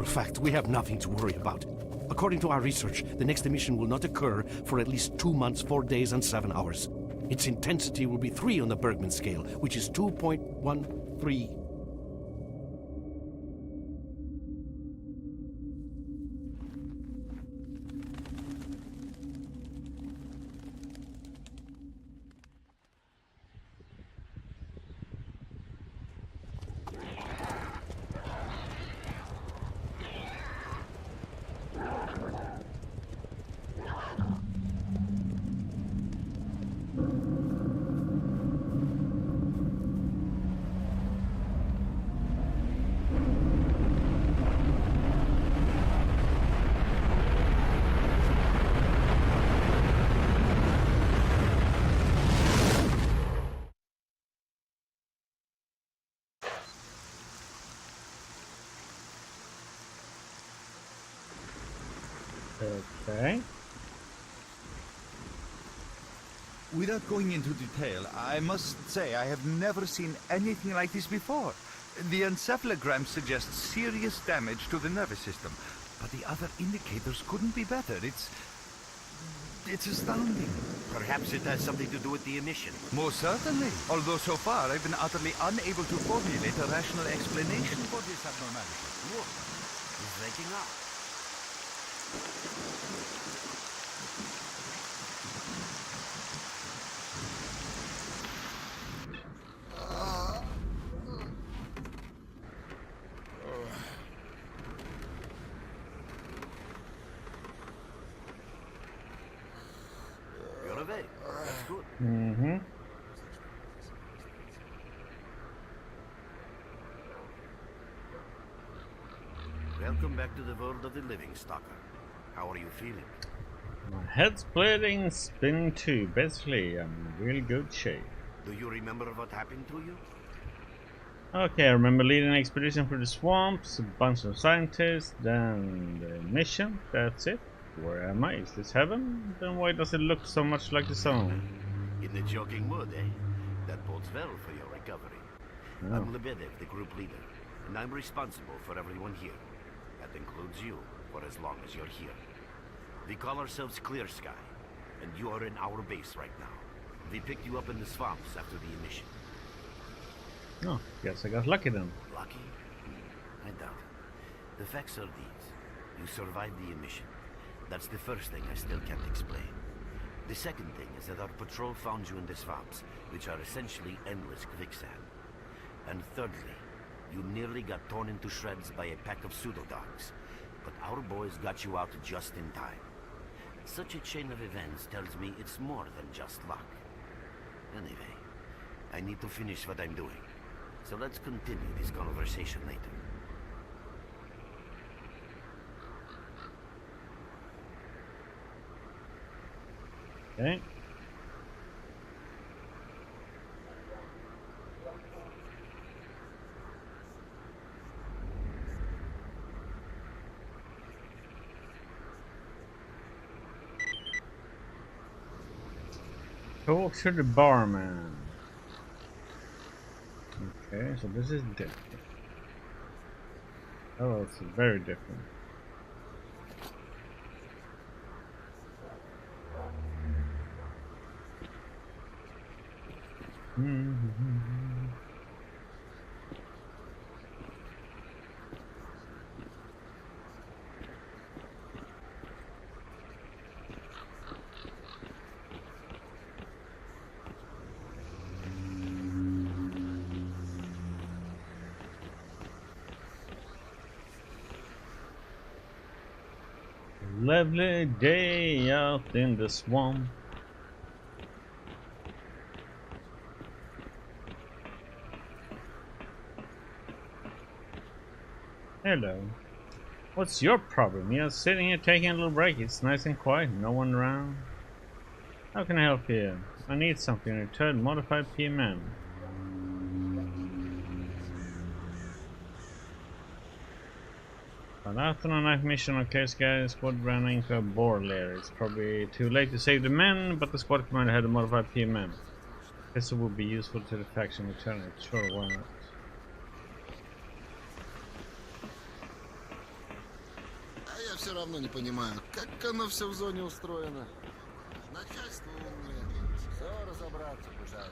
for a fact we have nothing to worry about. According to our research, the next emission will not occur for at least 2 months, 4 days, and 7 hours. Its intensity will be 3 on the Bergman scale, which is 2.13. Okay. Without going into detail, I must say I have never seen anything like this before. The encephalogram suggests serious damage to the nervous system, but the other indicators couldn't be better. It's astounding. Perhaps it has something to do with the emission. Most certainly. Although so far I've been utterly unable to formulate a rational explanation for this abnormality. Look, he's waking up. You're awake. That's good. Mm-hmm. Welcome back to the world of the living, Stalker. How are you feeling? My head's splitting, spinning too. Basically, I'm in real good shape. Do you remember what happened to you? Okay, I remember leading an expedition through the swamps, a bunch of scientists, then the mission. That's it. Where am I? Is this heaven? Then why does it look so much like the sun? In the joking mood, eh? That bodes well for your recovery. Oh. I'm Lebedev, the group leader, and I'm responsible for everyone here. That includes you, for as long as you're here. We call ourselves S.T.A.L.K.E.R, and you are in our base right now. We picked you up in the swamps after the emission. Oh, guess I got lucky then. Lucky? I doubt it. The facts are these. You survived the emission. That's the first thing I still can't explain. The second thing is that our patrol found you in the swamps, which are essentially endless quicksand. And thirdly, you nearly got torn into shreds by a pack of pseudo-dogs. But our boys got you out just in time. Such a chain of events tells me it's more than just luck. Anyway, I need to finish what I'm doing. So let's continue this conversation later. Okay. Talk to the barman. Okay, so this is different. Oh, it's very different. Lovely day out in the swamp. Hello. What's your problem? You're sitting here taking a little break. It's nice and quiet, no one around. How can I help you? I need something in return. Modified PMM. But after a night mission on S.T.A.L.K.E.R squad ran into a boar lair. It's probably too late to save the men, but the squad commander had a modified PMM. This would be useful to the faction returning. Sure, why not? Я все равно не понимаю, как оно все в зоне устроено. Начальство умное. Все разобраться, пожалуйста.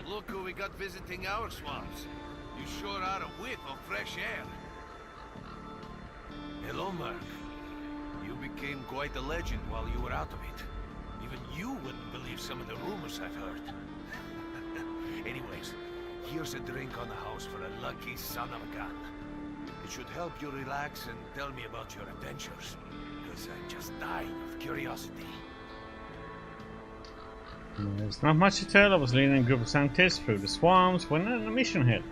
Look who we got visiting our swamps. You sure are a whiff of fresh air. Hello, Mark. You became quite a legend while you were out of it. Even you wouldn't believe some of the rumors I've heard. Anyways, here's a drink on the house for a lucky son of a gun. It should help you relax and tell me about your adventures. Because I'm just dying of curiosity. There's not much to tell. I was leading a group of scientists through the swamps when a mission hit.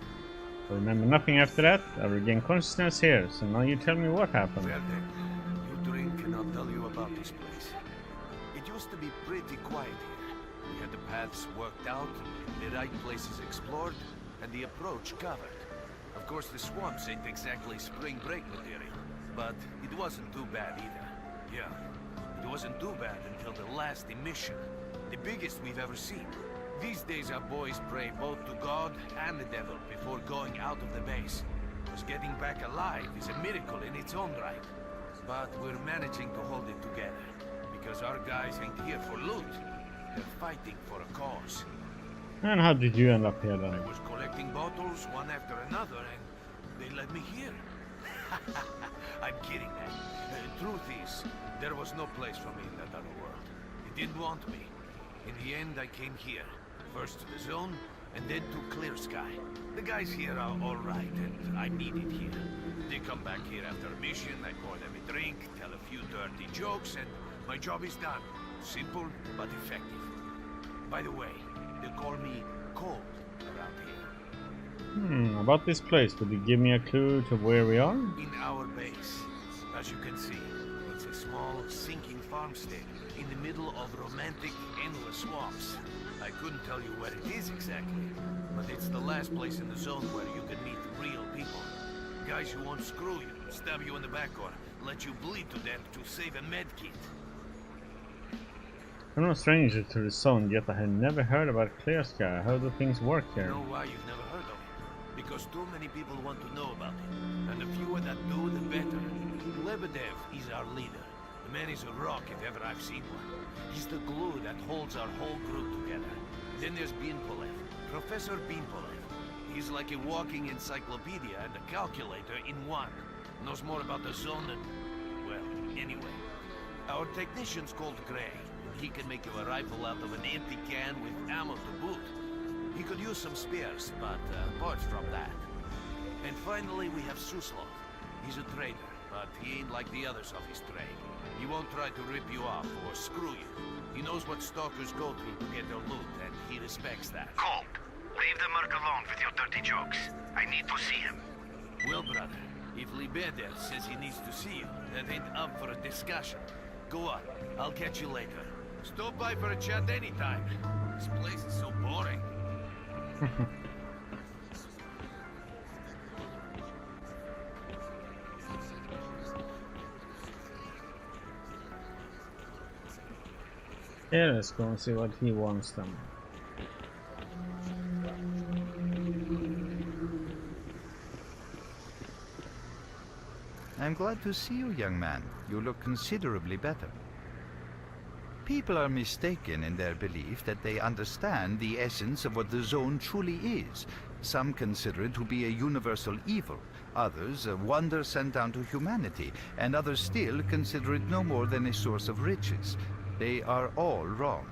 I remember nothing after that. I regained consciousness here, so now you tell me what happened. Well then, you drink and I'll tell you about this place. It used to be pretty quiet here. We had the paths worked out, the right places explored, and the approach covered. Of course, the swamps ain't exactly spring break material, but it wasn't too bad either. Yeah, it wasn't too bad until the last emission. The biggest we've ever seen. These days our boys pray both to God and the devil before going out of the base. Because getting back alive is a miracle in its own right. But we're managing to hold it together. Because our guys ain't here for loot. They're fighting for a cause. And how did you end up here then? I was collecting bottles one after another and they led me here. I'm kidding, man. The truth is, there was no place for me in that other world. It didn't want me. In the end, I came here. First to the zone, and then to Clear-Sky. The guys here are alright, and I'm needed here. They come back here after a mission, I pour them a drink, tell a few dirty jokes, and my job is done. Simple, but effective. By the way, they call me Cold around here. About this place, could you give me a clue to where we are? In our base. As you can see, it's a small, sinking farmstead in the middle of romantic, endless swamps. I couldn't tell you where it is exactly, but it's the last place in the zone where you can meet real people. Guys who won't screw you, stab you in the back, or let you bleed to death to save a med kit. I'm no stranger to the zone, yet I had never heard about Clear-Sky. How do things work You here? know why you've never heard of it? Because too many people want to know about it, and the fewer that do, the better. Lebedev is our leader. The man is a rock if ever I've seen one. He's the glue that holds our whole group together. Then there's Binpolev, Professor Binpolev. He's like a walking encyclopedia and a calculator in one. Knows more about the zone than... well, anyway. Our technician's called Gray. He can make you a rifle out of an empty can with ammo to boot. He could use some spares, but apart from that. And finally we have Suslov. He's a trader, but he ain't like the others of his trade. He won't try to rip you off or screw you. He knows what stalkers go through to get their loot, and he respects that. Colt, leave the merc alone with your dirty jokes. I need to see him. Well, brother, if Lebedev says he needs to see you, that ain't up for a discussion. Go on, I'll catch you later. Stop by for a chat anytime. This place is so boring. Yeah, let's go and see what he wants then. I'm glad to see you, young man. You look considerably better. People are mistaken in their belief that they understand the essence of what the zone truly is. Some consider it to be a universal evil, others a wonder sent down to humanity, and others still consider it no more than a source of riches. They are all wrong.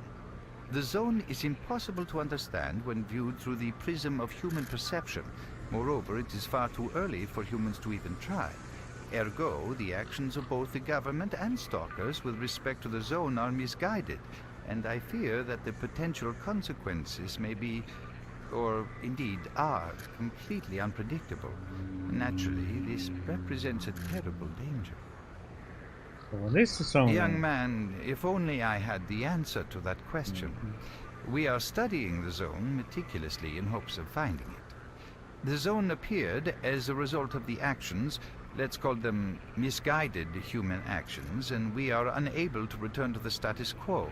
The zone is impossible to understand when viewed through the prism of human perception. Moreover, it is far too early for humans to even try. Ergo, the actions of both the government and stalkers with respect to the zone are misguided, and I fear that the potential consequences may be, or indeed are, completely unpredictable. Naturally, this represents a terrible danger. Well, this is something. Young man, if only I had the answer to that question. We are studying the zone meticulously in hopes of finding it. The zone appeared as a result of the actions, let's call them misguided human actions, and we are unable to return to the status quo.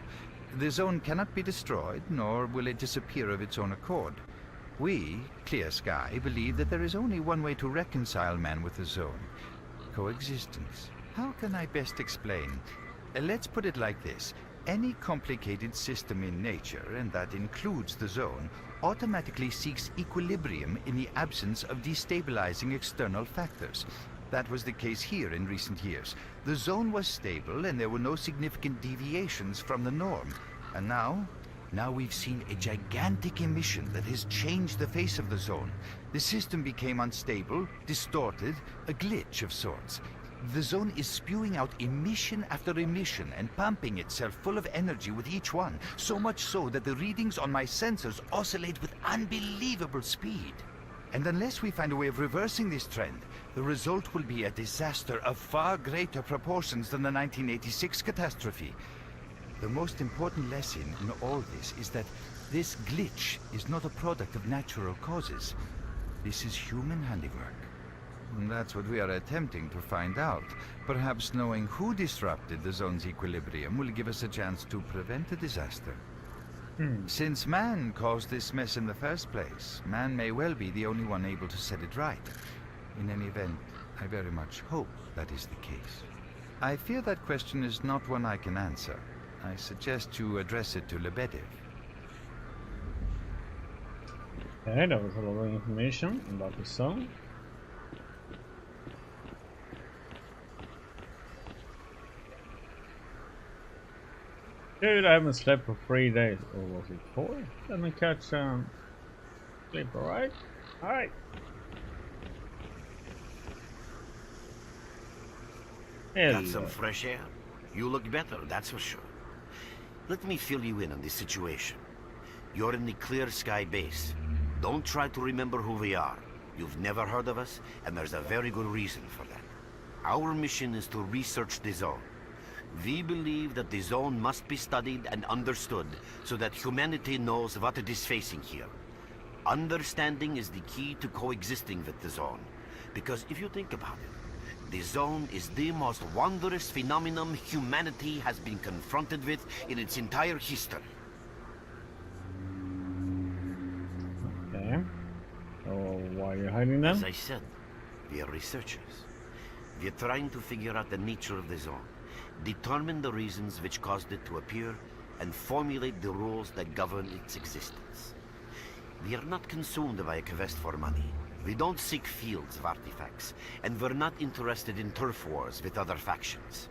The zone cannot be destroyed, nor will it disappear of its own accord. We, Clear Sky, believe that there is only one way to reconcile man with the zone: coexistence. How can I best explain? Let's put it like this. Any complicated system in nature, and that includes the zone, automatically seeks equilibrium in the absence of destabilizing external factors. That was the case here in recent years. The zone was stable, and there were no significant deviations from the norm. And now we've seen a gigantic emission that has changed the face of the zone. The system became unstable, distorted, a glitch of sorts. The zone is spewing out emission after emission and pumping itself full of energy with each one, so much so that the readings on my sensors oscillate with unbelievable speed. And unless we find a way of reversing this trend, the result will be a disaster of far greater proportions than the 1986 catastrophe. The most important lesson in all this is that this glitch is not a product of natural causes. This is human handiwork. And that's what we are attempting to find out. Perhaps knowing who disrupted the zone's equilibrium will give us a chance to prevent a disaster. Since man caused this mess in the first place, man may well be the only one able to set it right. In any event, I very much hope that is the case. I fear that question is not one I can answer. I suggest you address it to Lebedev. Okay, that was a lot of information about the zone. Dude, I haven't slept for 3 days, or was it 4? Let me catch some sleep, alright? Alright. Got some fresh air? You look better, that's for sure. Let me fill you in on the situation. You're in the Clear Sky base. Don't try to remember who we are. You've never heard of us, and there's a very good reason for that. Our mission is to research the zone. We believe that the zone must be studied and understood so that humanity knows what it is facing here. Understanding is the key to coexisting with the zone. Because if you think about it, the zone is the most wondrous phenomenon humanity has been confronted with in its entire history. Okay. So why are you hiding them? As I said, we are researchers. We are trying to figure out the nature of the zone, determine the reasons which caused it to appear, and formulate the rules that govern its existence. We are not consumed by a quest for money. We don't seek fields of artifacts, and we're not interested in turf wars with other factions.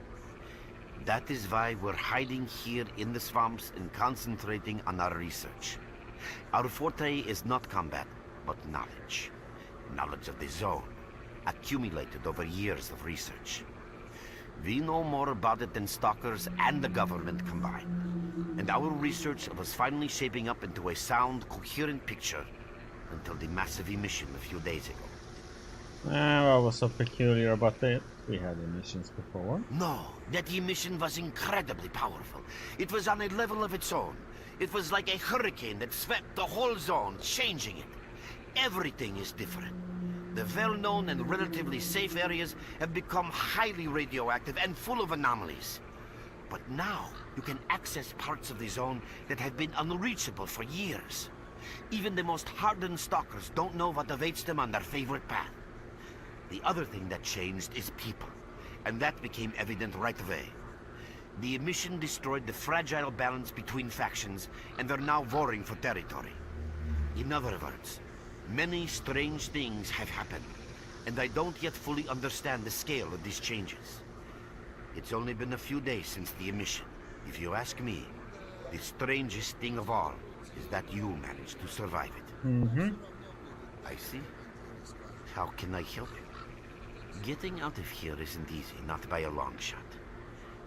That is why we're hiding here in the swamps and concentrating on our research. Our forte is not combat, but knowledge. Knowledge of the zone, accumulated over years of research. We know more about it than stalkers and the government combined. And our research was finally shaping up into a sound, coherent picture until the massive emission a few days ago. What was so peculiar about it? We had emissions before. No, that emission was incredibly powerful. It was on a level of its own. It was like a hurricane that swept the whole zone, changing it. Everything is different. The well-known and relatively safe areas have become highly radioactive and full of anomalies. But now, you can access parts of the zone that have been unreachable for years. Even the most hardened stalkers don't know what awaits them on their favorite path. The other thing that changed is people, and that became evident right away. The emission destroyed the fragile balance between factions, and they're now warring for territory. In other words, many strange things have happened, and I don't yet fully understand the scale of these changes. It's only been a few days since the emission. If you ask me, the strangest thing of all is that you managed to survive it. I see. How can I help you? Getting out of here isn't easy, not by a long shot.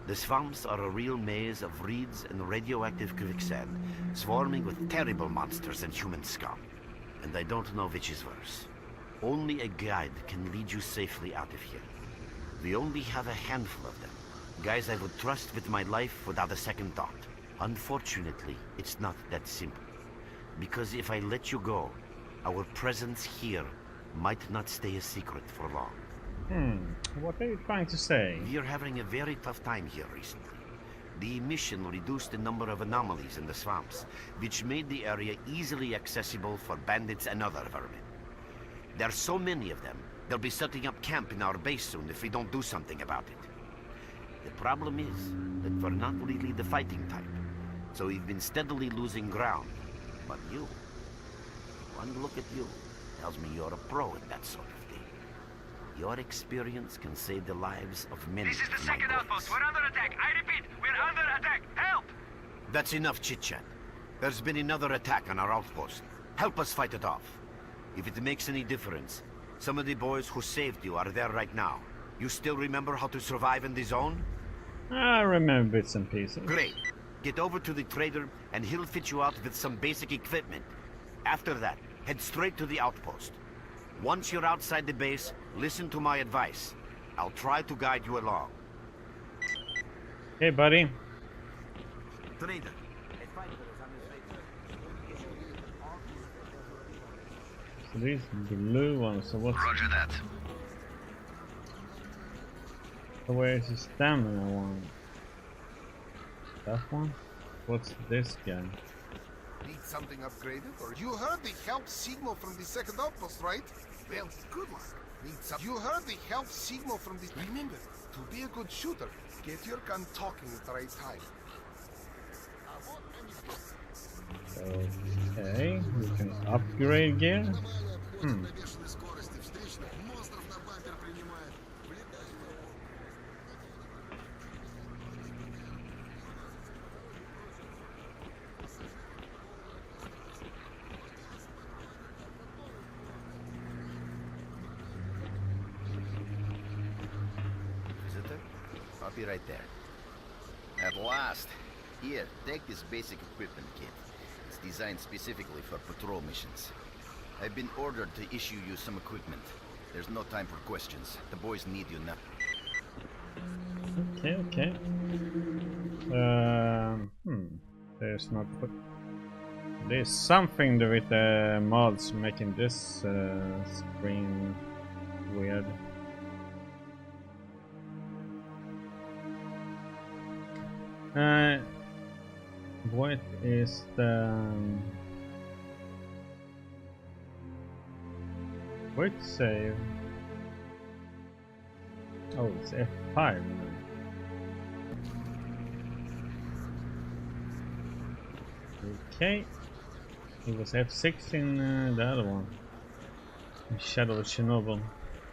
The swamps are a real maze of reeds and radioactive quicksand, swarming with terrible monsters and human scum. And I don't know which is worse. Only a guide can lead you safely out of here. We only have a handful of them. Guys I would trust with my life without a second thought. Unfortunately, it's not that simple. Because if I let you go, our presence here might not stay a secret for long. What are you trying to say? We're having a very tough time here recently. The emission reduced the number of anomalies in the swamps, which made the area easily accessible for bandits and other vermin. There's so many of them, they'll be setting up camp in our base soon if we don't do something about it. The problem is that we're not really the fighting type, so we've been steadily losing ground. But you, one look at you, tells me you're a pro in that sort of thing. Your experience can save the lives of many. This is the second outpost. We're under attack. I repeat, we're under attack. Help! That's enough chit-chat. There's been another attack on our outpost. Help us fight it off. If it makes any difference, some of the boys who saved you are there right now. You still remember how to survive in the zone? I remember bits and pieces. Great. Get over to the trader and he'll fit you out with some basic equipment. After that, head straight to the outpost. Once you're outside the base, listen to my advice. I'll try to guide you along. Hey, buddy. Trader. So these blue ones, so what's... Roger that. So where's the stamina one? That one? What's this guy? Need something upgraded, or you heard the help signal from the second outpost, right? Well, good luck. Need some. You heard the help signal from the. Remember, to be a good shooter, get your gun talking at the right time. Okay, we can upgrade gear. Visitor? I'll be right there. At last. Here, take this basic equipment kit. It's designed specifically for patrol missions. I've been ordered to issue you some equipment. There's no time for questions. The boys need you now. Okay. There's not... There's something with the mods making this screen weird. What is the... Quick save? Oh, it's F5 now. Okay. It was F6 in the other one. Shadow of Chernobyl.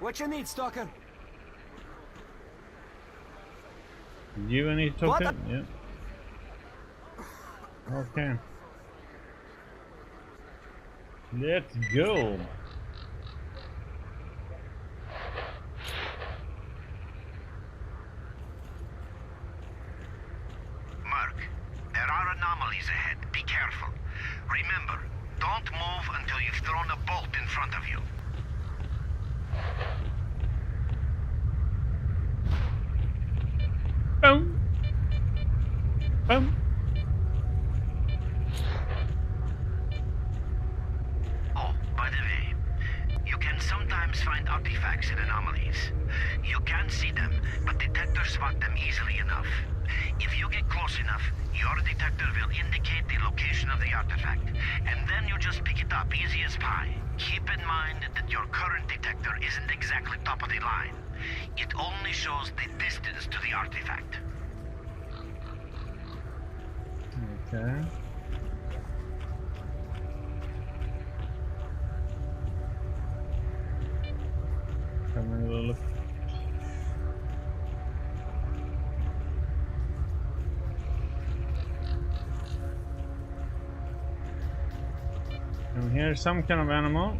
What you need, Stalker? You need to talk to? Yeah. Okay. Let's go. Mark, there are anomalies ahead. Be careful. Remember, don't move until you've thrown a bolt in front of you. Boom. Boom. Oh, by the way, you can sometimes find artifacts in anomalies. You can't see them, but detectors spot them easily enough. If you get close enough, your detector will indicate the location of the artifact, and then you just pick it up easy as pie. Keep in mind that your current detector isn't exactly top of the line. It only shows the distance to the artifact. Okay. Come and look. And here's some kind of animal.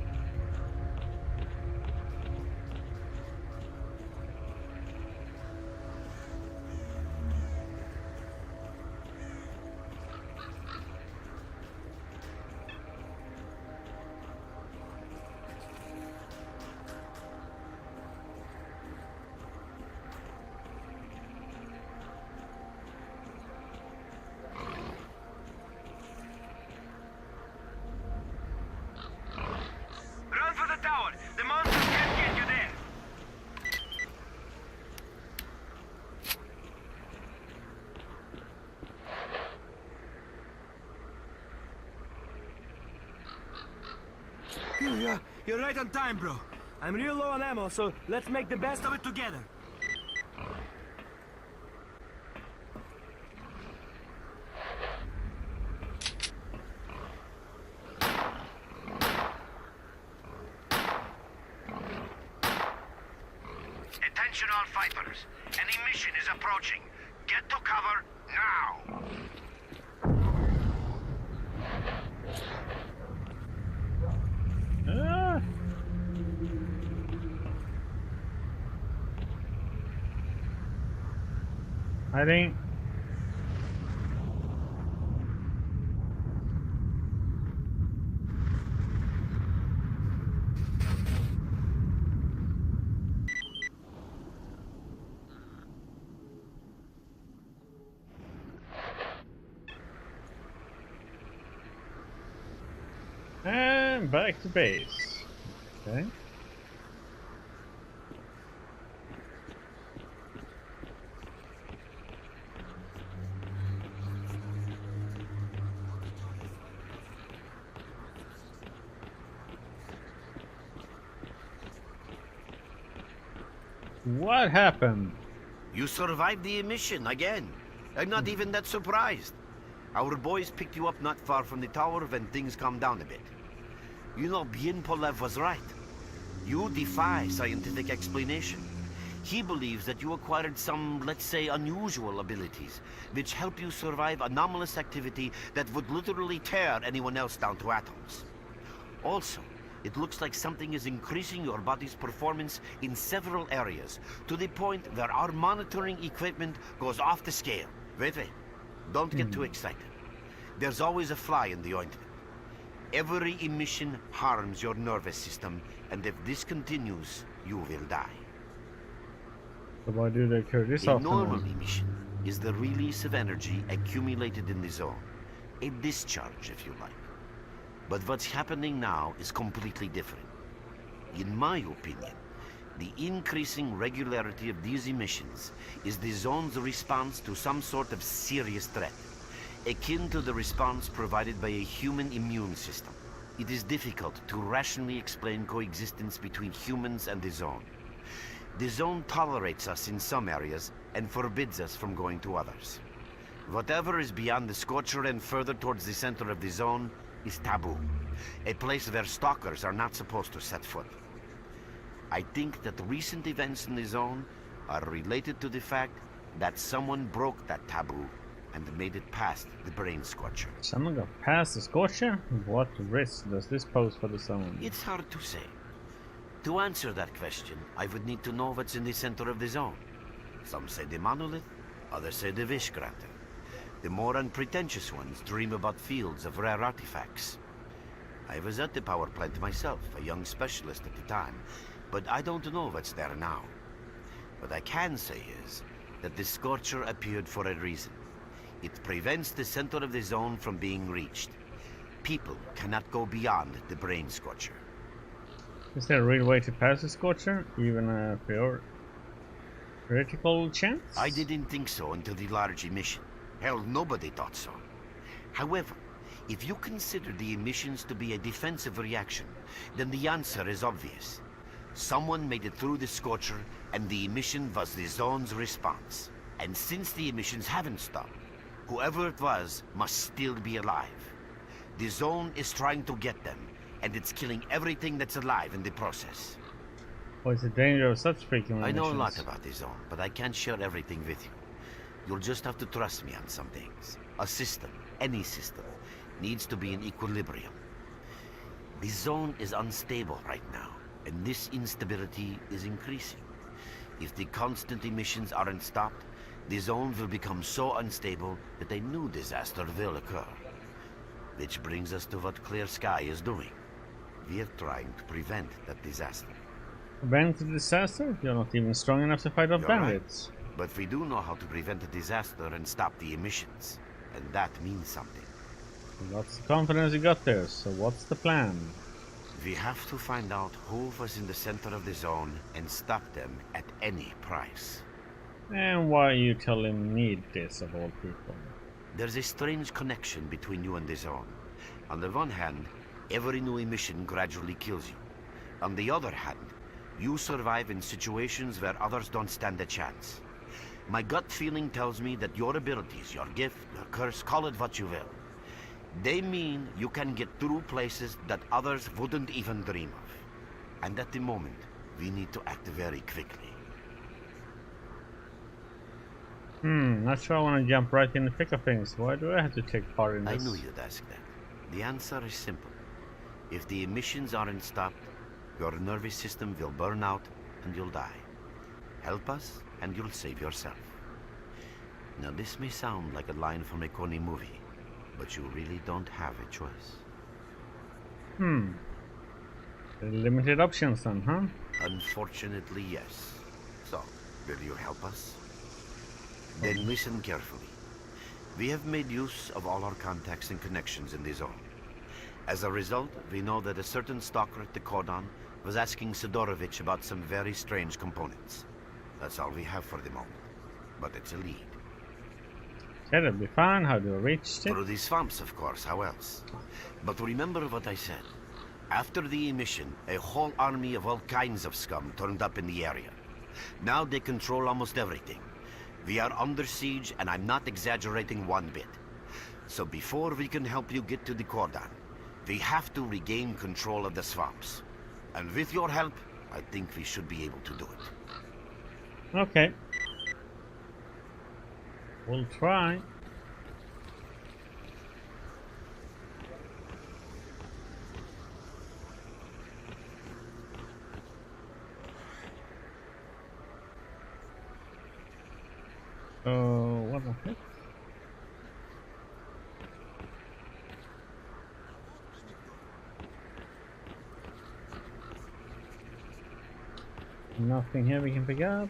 You're right on time, bro. I'm real low on ammo, so let's make the best of it together. Attention all fighters. An emission is approaching. Get to cover now. Ah. Hiding. And back to base. Okay. What happened? You survived the emission again. I'm not even that surprised. Our boys picked you up not far from the tower when things calmed down a bit. You know, Bien Polev was right. You defy scientific explanation. He believes that you acquired some, let's say, unusual abilities, which help you survive anomalous activity that would literally tear anyone else down to atoms. Also, it looks like something is increasing your body's performance in several areas, to the point where our monitoring equipment goes off the scale. Wait. Don't get too excited. There's always a fly in the ointment. Every emission harms your nervous system, and if this continues, you will die. So why do they occur this A often? normal emission is the release of energy accumulated in the zone. A discharge, if you like. But what's happening now is completely different. In my opinion, the increasing regularity of these emissions is the zone's response to some sort of serious threat, akin to the response provided by a human immune system. It is difficult to rationally explain coexistence between humans and the zone. The zone tolerates us in some areas and forbids us from going to others. Whatever is beyond the Scorcher and further towards the center of the zone is taboo, a place where stalkers are not supposed to set foot. I think that recent events in the zone are related to the fact that someone broke that taboo and made it past the brain scorcher. Someone got past the Scorcher? What risk does this pose for the zone? It's hard to say. To answer that question, I would need to know what's in the center of the zone. Some say the monolith, others say the Vishkrater. The more unpretentious ones dream about fields of rare artifacts. I was at the power plant myself, a young specialist at the time, but I don't know what's there now. What I can say is that the Scorcher appeared for a reason. It prevents the center of the zone from being reached. People cannot go beyond the brain scorcher. Is there a real way to pass the Scorcher? Even a theoretical chance? I didn't think so until the large emission. Hell, nobody thought so. However, if you consider the emissions to be a defensive reaction, then the answer is obvious. Someone made it through the Scorcher, and the emission was the zone's response. And since the emissions haven't stopped, whoever it was must still be alive. The zone is trying to get them, and it's killing everything that's alive in the process. What is the danger of such freaking I know a emissions? lot about the zone, but I can't share everything with you. You'll just have to trust me on some things. A system, any system, needs to be in equilibrium. The zone is unstable right now, and this instability is increasing. If the constant emissions aren't stopped, the zone will become so unstable that a new disaster will occur. Which brings us to what Clear Sky is doing. We're trying to prevent that disaster. Prevent the disaster? You're not even strong enough to fight off You're right. bandits. But we do know how to prevent a disaster and stop the emissions. And that means something. Lots of confidence you got there, so what's the plan? We have to find out who was in the center of the zone and stop them at any price. And why are you telling me this of all people? There's a strange connection between you and the zone. On the one hand, Every new emission gradually kills you. On the other hand, you survive in situations where others don't stand a chance. My gut feeling tells me that your abilities, your gift, your curse, call it what you will, they mean you can get through places that others wouldn't even dream of. And at the moment, we need to act very quickly. Not sure I want to jump right in the thick of things. Why do I have to take part in this? I knew you'd ask that. The answer is simple. If the emissions aren't stopped, your nervous system will burn out and you'll die. Help us and you'll save yourself. Now this may sound like a line from a corny movie, but you really don't have a choice. Limited options then, huh? Unfortunately, yes. So, will you help us? Then listen carefully. We have made use of all our contacts and connections in the zone. As a result, we know that a certain stalker at the cordon was asking Sidorovich about some very strange components. That's all we have for the moment. But it's a lead. That'll be fine. How do I reach it? Through the swamps, of course. How else? But remember what I said. After the emission, a whole army of all kinds of scum turned up in the area. Now they control almost everything. We are under siege, and I'm not exaggerating one bit. So before we can help you get to the cordon, we have to regain control of the swamps. And with your help, I think we should be able to do it. Okay. We'll try. What the heck? Nothing here we can pick up.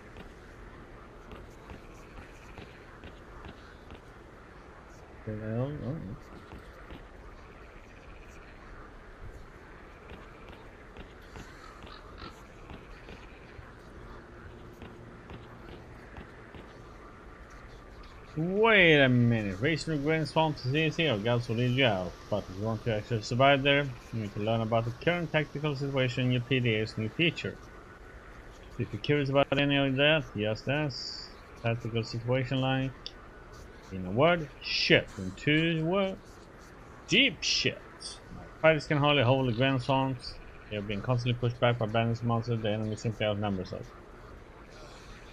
Well, oh. Wait a minute, racing the grand swamps is easy, or gods will lead you out. But if you want to actually survive there, you need to learn about the current tactical situation in your PDA's new feature. If you're curious about any of that, just ask. Tactical situation like, in a word, shit. In two words, deep shit. Fighters can hardly hold the grand swamps. They are being constantly pushed back by bandits monsters. The enemy simply outnumbers us.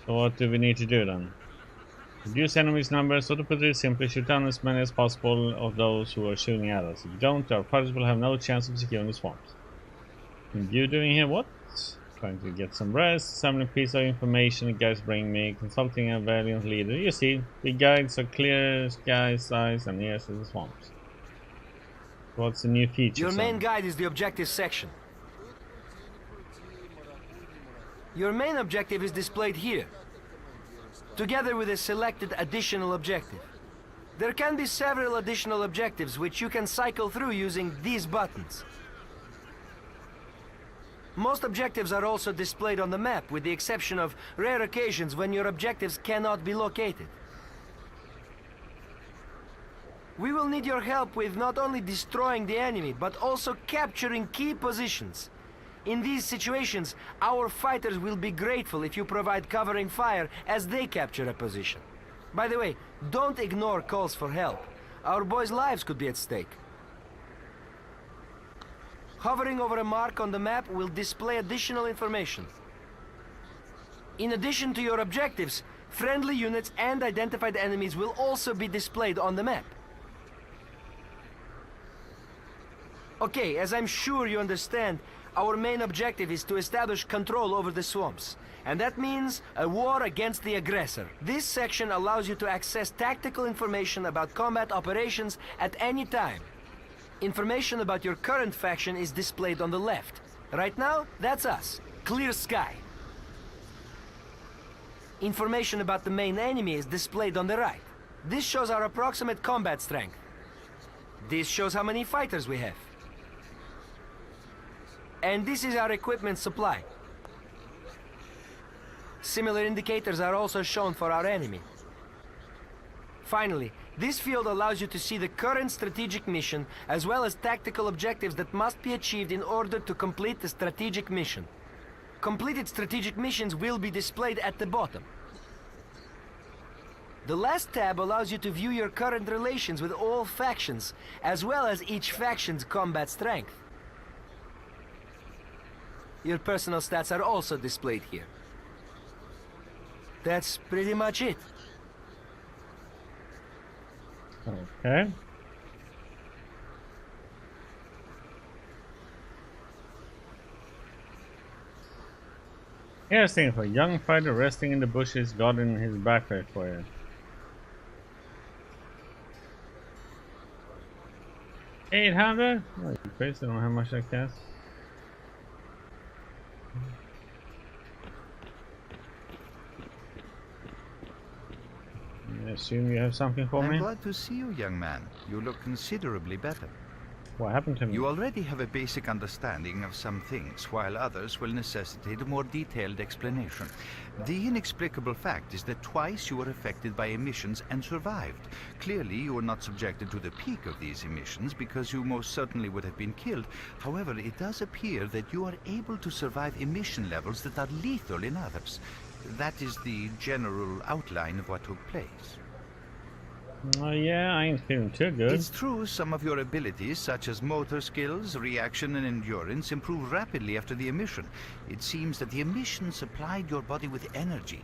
So what do we need to do then? Reduce enemies' numbers, or to put it simply, shoot down as many as possible of those who are shooting at us. If you don't, our fighters will have no chance of securing the swamps. And you doing here what? Trying to get some rest, assembling piece of information the guys bring me, consulting a valiant leader. You see, the guides are clear skies, eyes, and ears to the swamps. What's the new feature? Your main guide is the objective section. Your main objective is displayed here, together with a selected additional objective. There can be several additional objectives which you can cycle through using these buttons. Most objectives are also displayed on the map, with the exception of rare occasions when your objectives cannot be located. We will need your help with not only destroying the enemy, but also capturing key positions. In these situations, our fighters will be grateful if you provide covering fire as they capture a position. By the way, don't ignore calls for help. Our boys' lives could be at stake. Hovering over a mark on the map will display additional information. In addition to your objectives, friendly units and identified enemies will also be displayed on the map. Okay, as I'm sure you understand, our main objective is to establish control over the swamps. And that means a war against the aggressor. This section allows you to access tactical information about combat operations at any time. Information about your current faction is displayed on the left. Right now, that's us. Clear sky. Information about the main enemy is displayed on the right. This shows our approximate combat strength. This shows how many fighters we have. And this is our equipment supply. Similar indicators are also shown for our enemy. Finally, this field allows you to see the current strategic mission as well as tactical objectives that must be achieved in order to complete the strategic mission. Completed strategic missions will be displayed at the bottom. The last tab allows you to view your current relations with all factions, as well as each faction's combat strength. Your personal stats are also displayed here. That's pretty much it. Okay. Here's thing for a young fighter resting in the bushes, guarding his backpack for you. $800? Oh, you crazy? I don't know how much that costs. I assume you have something for me? I'm glad to see you, young man. You look considerably better. What happened to me? You already have a basic understanding of some things, while others will necessitate a more detailed explanation. The inexplicable fact is that twice you were affected by emissions and survived. Clearly, you were not subjected to the peak of these emissions because you most certainly would have been killed. However, it does appear that you are able to survive emission levels that are lethal in others. That is the general outline of what took place. Oh yeah, I ain't feeling too good. It's true some of your abilities, such as motor skills, reaction and endurance, improve rapidly after the emission. It seems that the emission supplied your body with energy.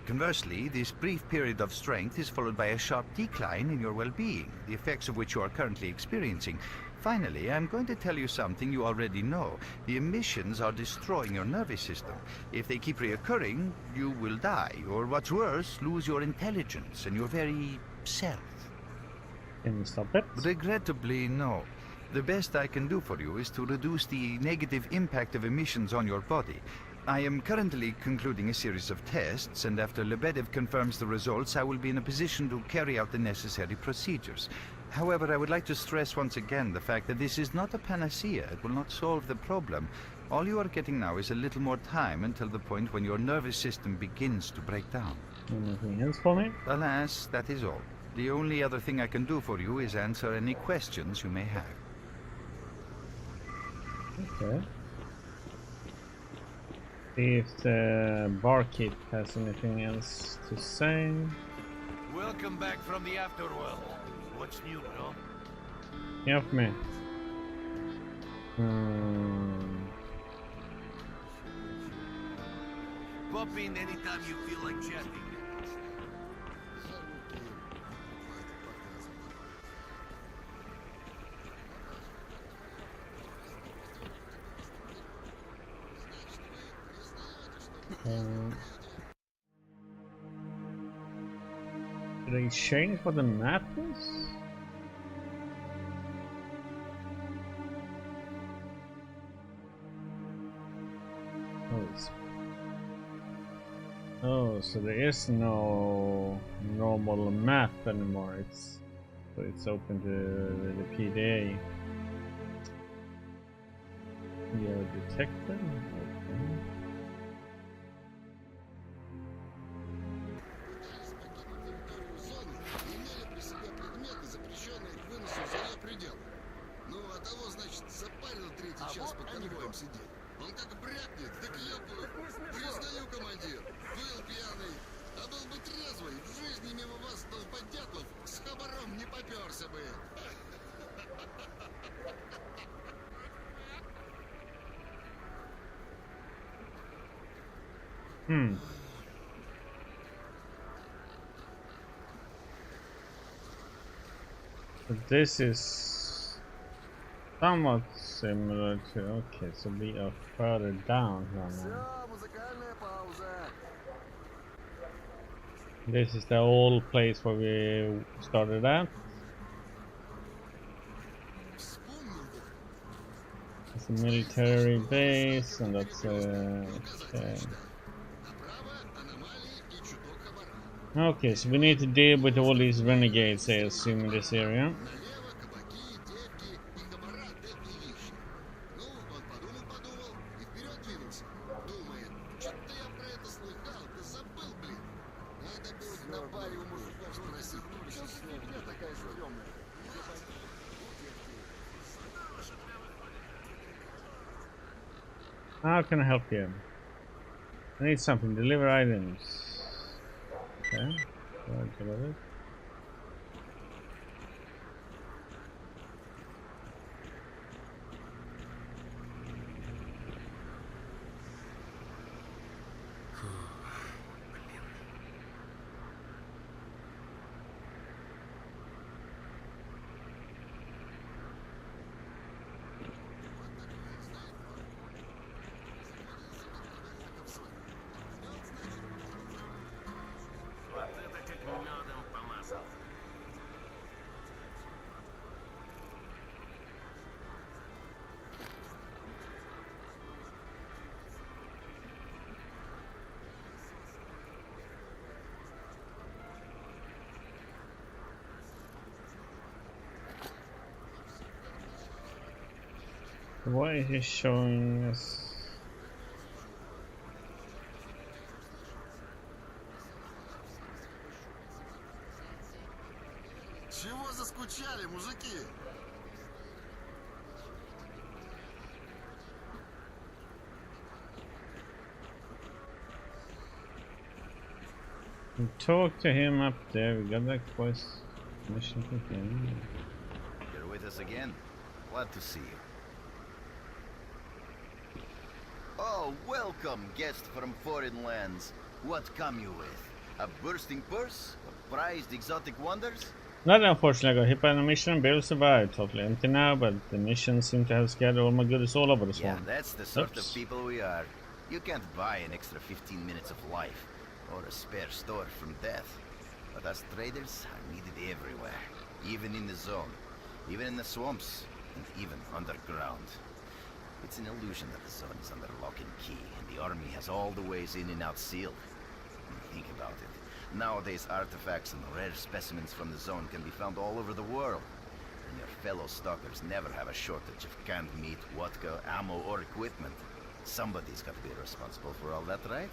Conversely, this brief period of strength is followed by a sharp decline in your well-being, the effects of which you are currently experiencing. Finally, I'm going to tell you something you already know. The emissions are destroying your nervous system. If they keep reoccurring, you will die, or what's worse, lose your intelligence and your very self. Can you stop it? Regrettably, no. The best I can do for you is to reduce the negative impact of emissions on your body. I am currently concluding a series of tests, and after Lebedev confirms the results, I will be in a position to carry out the necessary procedures. However, I would like to stress once again the fact that this is not a panacea. It will not solve the problem. All you are getting now is a little more time until the point when your nervous system begins to break down. Anything else for me? Alas, that is all. The only other thing I can do for you is answer any questions you may have. Okay. See if the barkeep has anything else to say. Welcome back from the afterworld. What's new, no? Help me. Pop in anytime you feel like chatting. Did they change what the map is? Oh, so there is no normal map anymore. It's open to the PDA. You're a detective? Okay. This is somewhat similar to, okay, so we are further down here now. This is the old place where we started at. It's a military base, and that's okay. Okay, so we need to deal with all these renegades, I assume, in this area. How can I help you? I need something. Deliver items. Okay. Go ahead, deliver it. Why is he showing us? Чего заскучали, мужики? We talked to him up there. We got that quest mission for him. You're with us again? Glad to see you. Oh, welcome, guest from foreign lands. What come you with? A bursting purse? A prized exotic wonders? Not unfortunately, I got hit by a mission and barely survived. Totally empty now, but the mission seemed to have scattered all my goodies all over the Yeah, swamp. that's the sort Oops. of people we are. You can't buy an extra 15 minutes of life, or a spare store from death. But us traders are needed everywhere, even in the zone, even in the swamps, and even underground. It's an illusion that the zone is under lock and key, and the army has all the ways in and out sealed. Think about it. Nowadays, artifacts and rare specimens from the zone can be found all over the world. And your fellow stalkers never have a shortage of canned meat, vodka, ammo, or equipment. Somebody's got to be responsible for all that, right?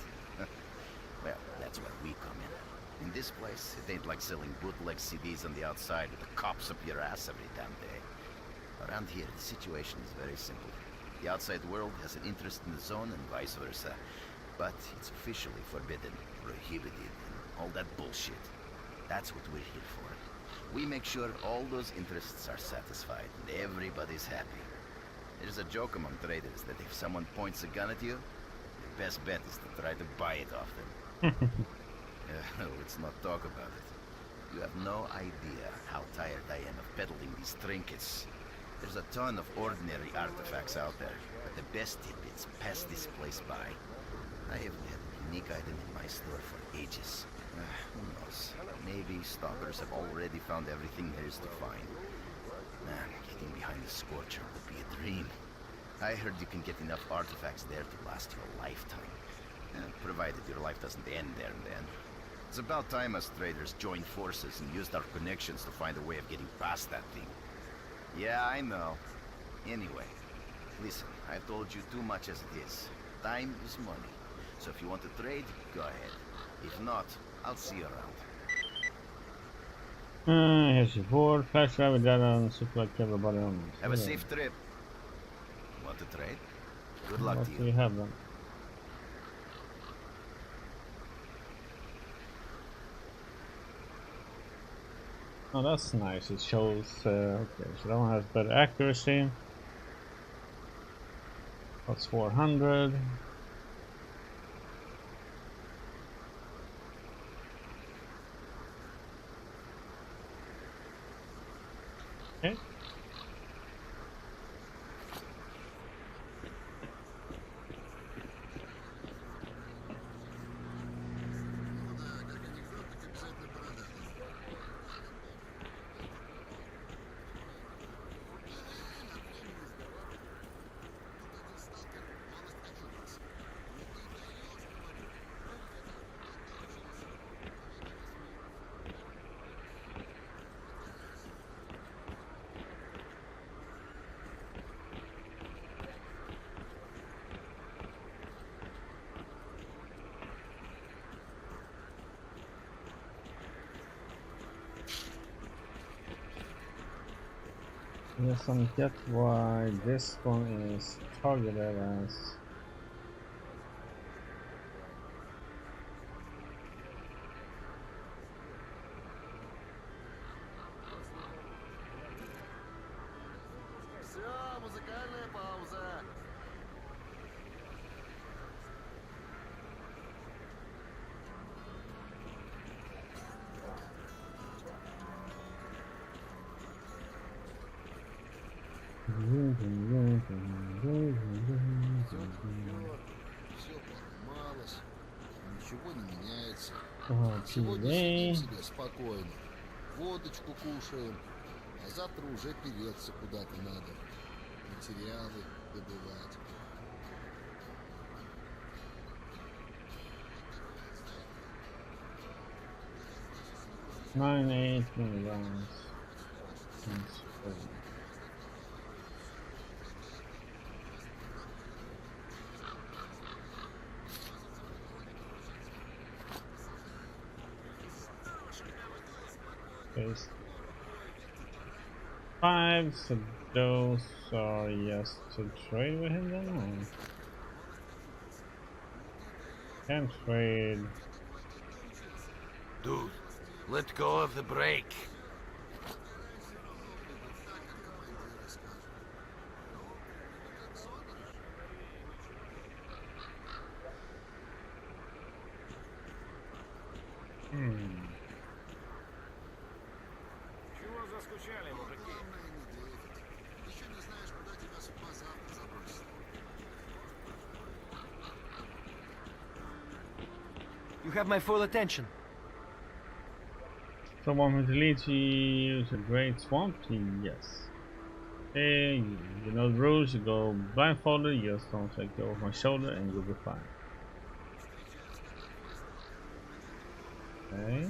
Well, that's where we come in. In this place, it ain't like selling bootleg CDs on the outside with the cops up your ass every damn day. Around here, the situation is very simple. The outside world has an interest in the zone and vice versa. But it's officially forbidden, prohibited, and all that bullshit. That's what we're here for. We make sure all those interests are satisfied and everybody's happy. There's a joke among traders that if someone points a gun at you, the best bet is to try to buy it off them. Let's not talk about it. You have no idea how tired I am of peddling these trinkets. There's a ton of ordinary artifacts out there, but the best tidbits pass this place by. I haven't had a unique item in my store for ages. Who knows? Maybe stalkers have already found everything there is to find. Man, getting behind the Scorcher would be a dream. I heard you can get enough artifacts there to last you a lifetime. Provided your life doesn't end there and then. It's about time us traders joined forces and used our connections to find a way of getting past that thing. Yeah, I know. Anyway, listen, I've told you too much as it is. Time is money. So if you want to trade, go ahead. If not, I'll see you around. Here's your board. Flash drive with data on super like everybody on. Have a safe trip. Want to trade? Good luck What to do you. you have then? Oh, that's nice. It shows. Okay, so that one has better accuracy. That's 400. Okay. Yes, I get why this one is targeted as музыкальная пауза. Все поломалось, ничего не меняется. Сегодня сидим себе спокойно, водочку кушаем, а завтра уже переться куда-то надо, материалы добывать. Nine, 8 milligrams. There's 5, so those are yes to trade with him then? Or? Can't trade. Dude, let go of the brake. Чего заскучали, мужики? Еще не знаешь, куда тебя судьба завтра забросит. You have my full attention. So want me to lead you to Great Swamp? Yes. Hey, you know the rules, you go blindfolded, you just don't take it over my shoulder and you'll be fine. Okay.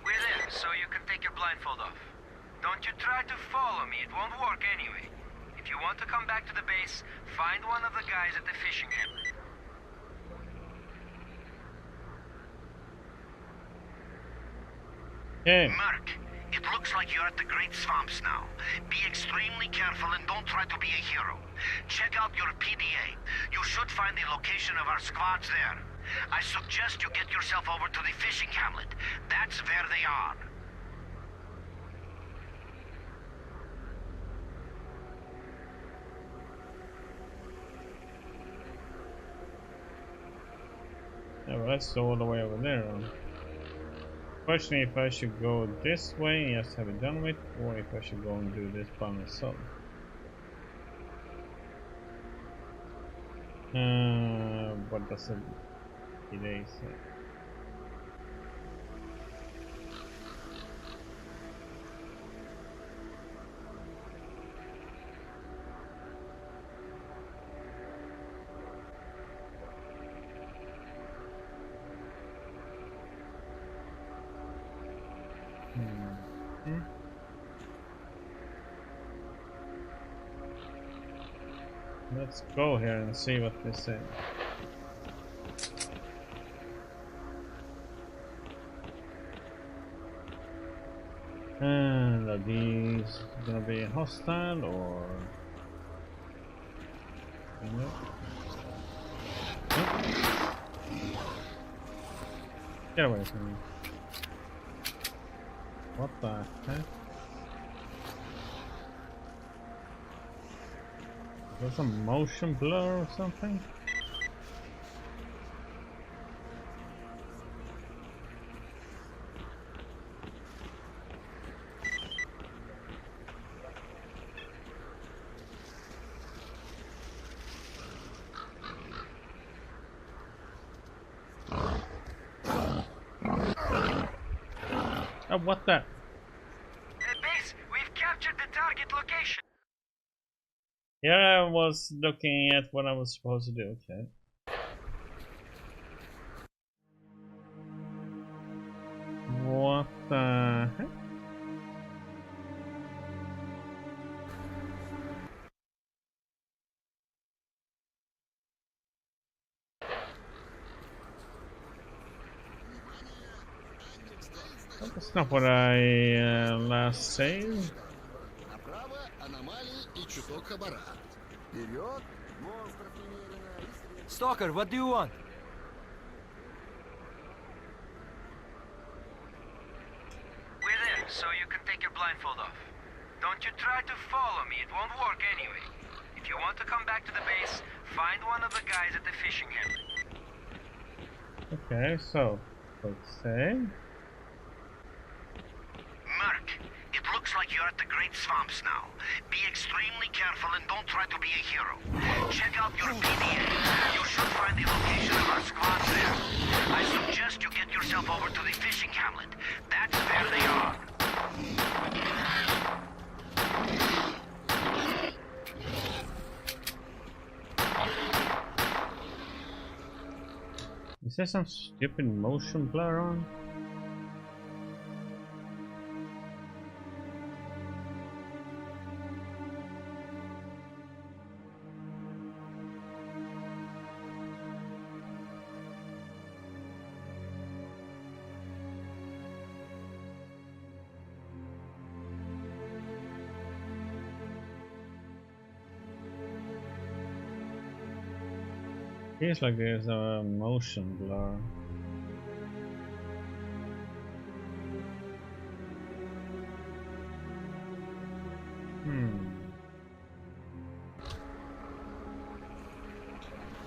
We're there, so you can take your blindfold off. Don't you try to follow me, it won't work anyway. If you want to come back to the base, find one of the guys at the fishing hamlet. Okay. Merc, it looks like you're at the Great Swamps now. Be extremely careful and don't try to be a hero. Check out your PDA. You should find the location of our squads there. I suggest you get yourself over to the fishing hamlet. That's where they are. Yeah, well, that's all the way over there. Question if I should go this way and just have it done with, or if I should go and do this by myself. What does the PDA say? Let's go here and see what they say. And are these gonna be hostile or? Nope. Get away from me. What the heck? Is there some motion blur or something? Oh, what the? Base, we've captured the target location. Yeah, I was looking at what I was supposed to do. Okay. What the heck? That's not what I last saved. Направо аномалии и чуток хабара. Вперед, монстров немерено. Stalker, what do you want? We're there, so you can take your blindfold off. Don't you try to follow me, it won't work anyway. If you want to come back to the base, find one of the guys at the fishing hamlet. Okay, so let's say. Merc, it looks like you're at the Great Swamps now. Be extremely careful and don't try to be a hero. Check out your PDA. You should find the location of our squad there. I suggest you get yourself over to the fishing hamlet. That's where they are. Is there some stupid motion blur on? Feels like there's a motion blur.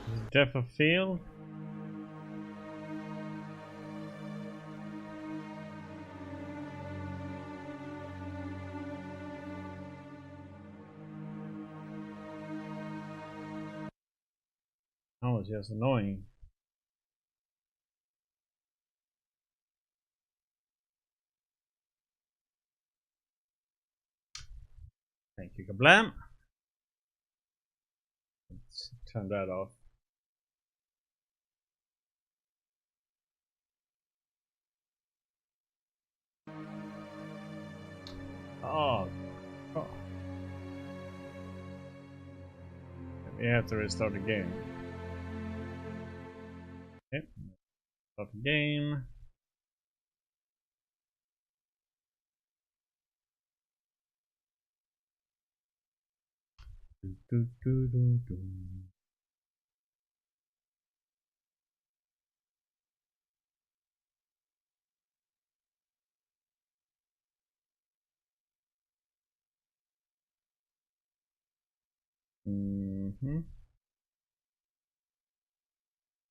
Is it depth of field? Oh, it's just annoying. Thank you, Kablam. Let's turn that off. Oh. We have to restart the game. Okay. Start the game.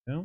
Yeah.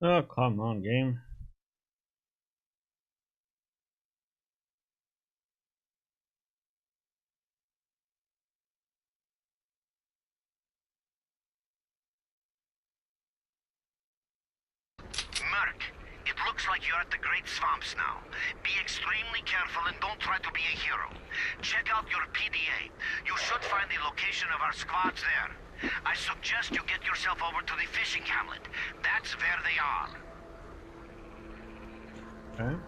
Oh, come on, game. Merc, it looks like you're at the Great Swamps now. Be extremely careful and don't try to be a hero. Check out your PDA. You should find the location of our squads there. I suggest you get yourself over to the fishing hamlet. That's where they are. Okay.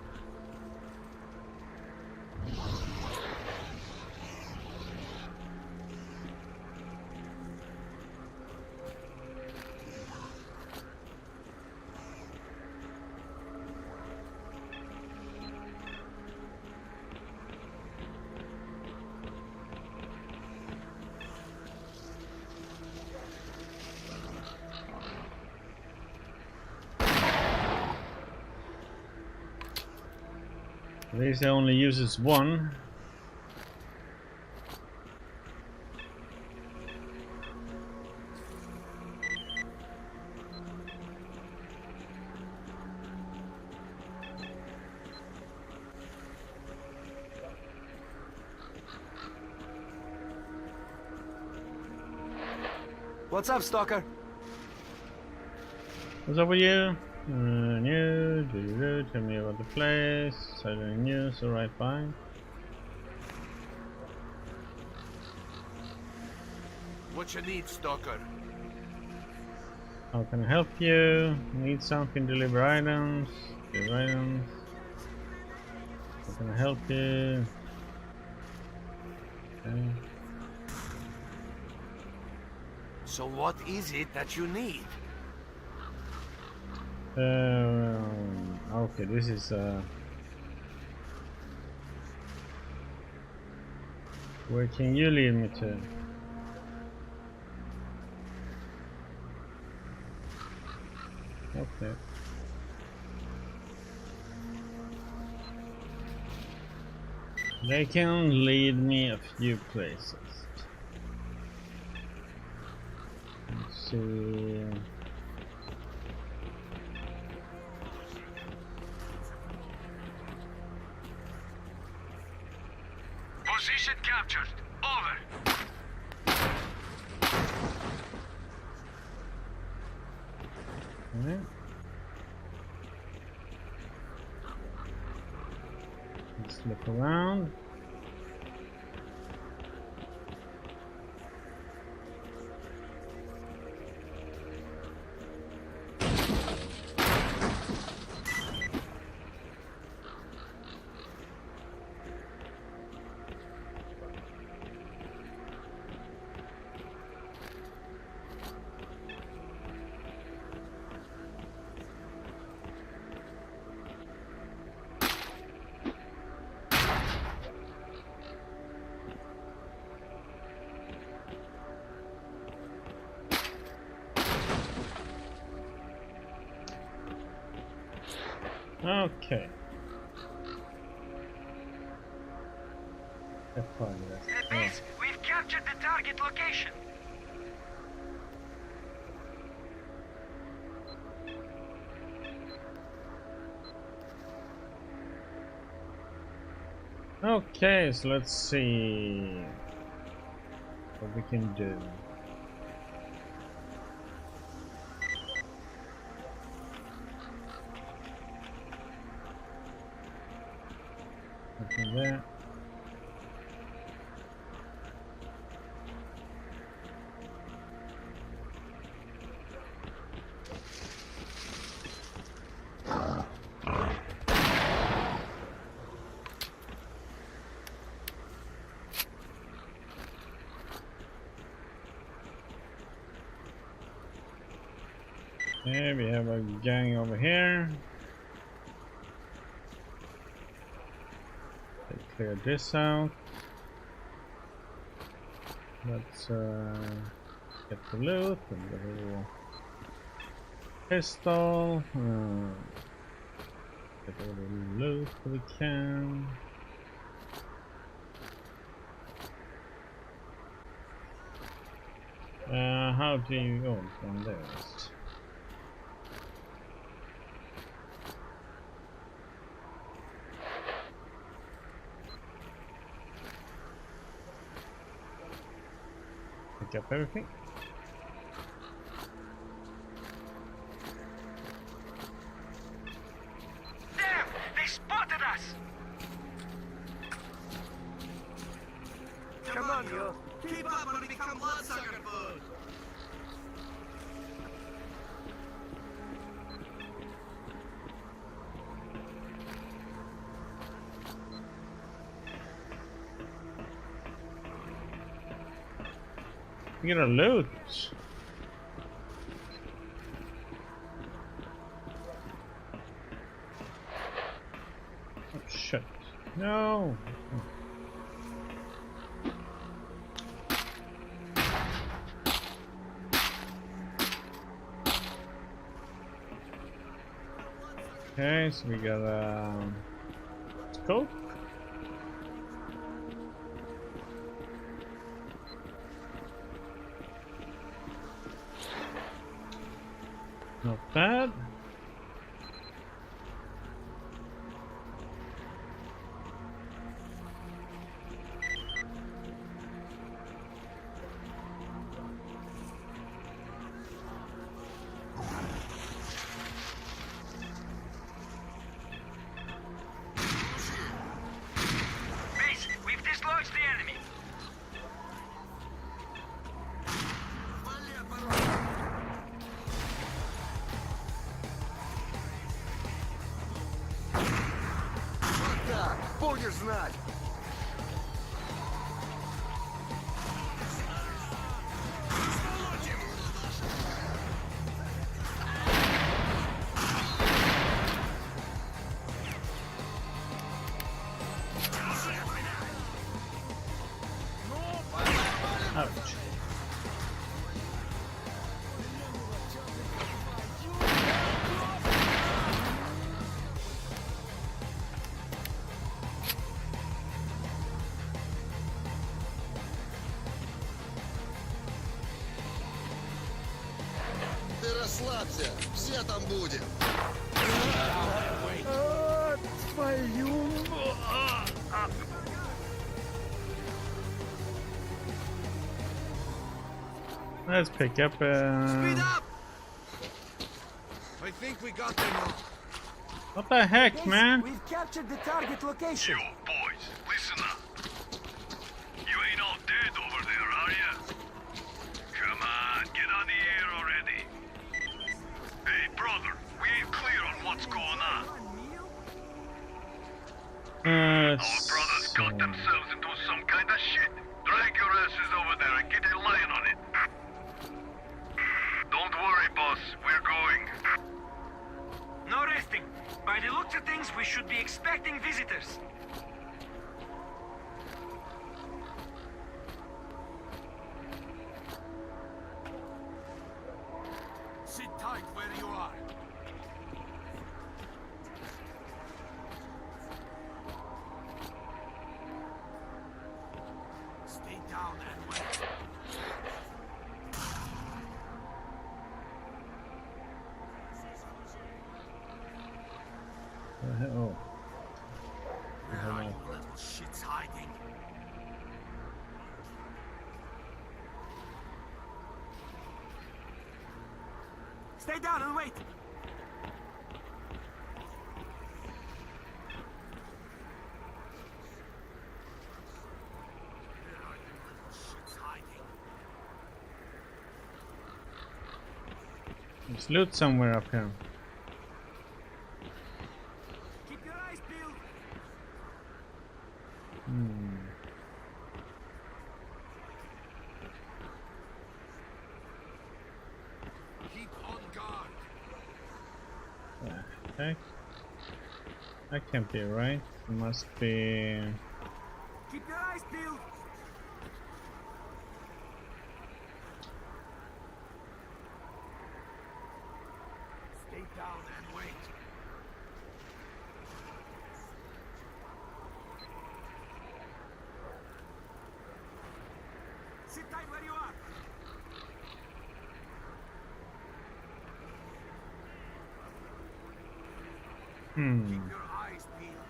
At least it only uses one. What's up, Stalker? What's up with you? New, tell me about the place. Saturday news, alright, fine. What you need, Stalker? How can I help you? Need something, deliver items. Deliver items. How can I help you? Okay. So what is it that you need? Okay, this is where can you lead me to? Okay. They can lead me a few places. Let's see. Position captured. Over. Alright. Let's look around. Okay. Base, we've captured the target location. Okay, so let's see what we can do. Nothing there. Okay, we have a gang over here. Let's clear this out. Let's get the loot and the little pistol. Get all the loot that we can. How do you go from there? Pick up everything. Damn! They spotted us! Come on, you. Keep up or become bloodsucker food. We get a loot. Oh shit. No. Okay, so we got a scope. Not bad. знать. Ouch. Ты расслабься, все там будем. Let's pick up. Speed up! I think we got them all. What the heck, man? We've captured the target location. Yo, boys, listen up. You ain't all dead over there, are ya? Come on, get on the air already. Hey, brother, we ain't clear on what's going on. Our brothers got themselves into some kind of shit. Drag your asses over there and get a line on it. Don't worry, boss. We're going. No resting. By the looks of things, we should be expecting visitors. Sit tight where you are. Stay down and wait. Oh. Where are you little shits hiding? Stay down and wait. Where are you little shits hiding? There's loot somewhere up here. Keep your eyes peeled. Keep on guard. Okay. That can't be right. It must be. Keep your eyes peeled. Stay down and wait. Sit tight where you are. Keep your eyes peeled.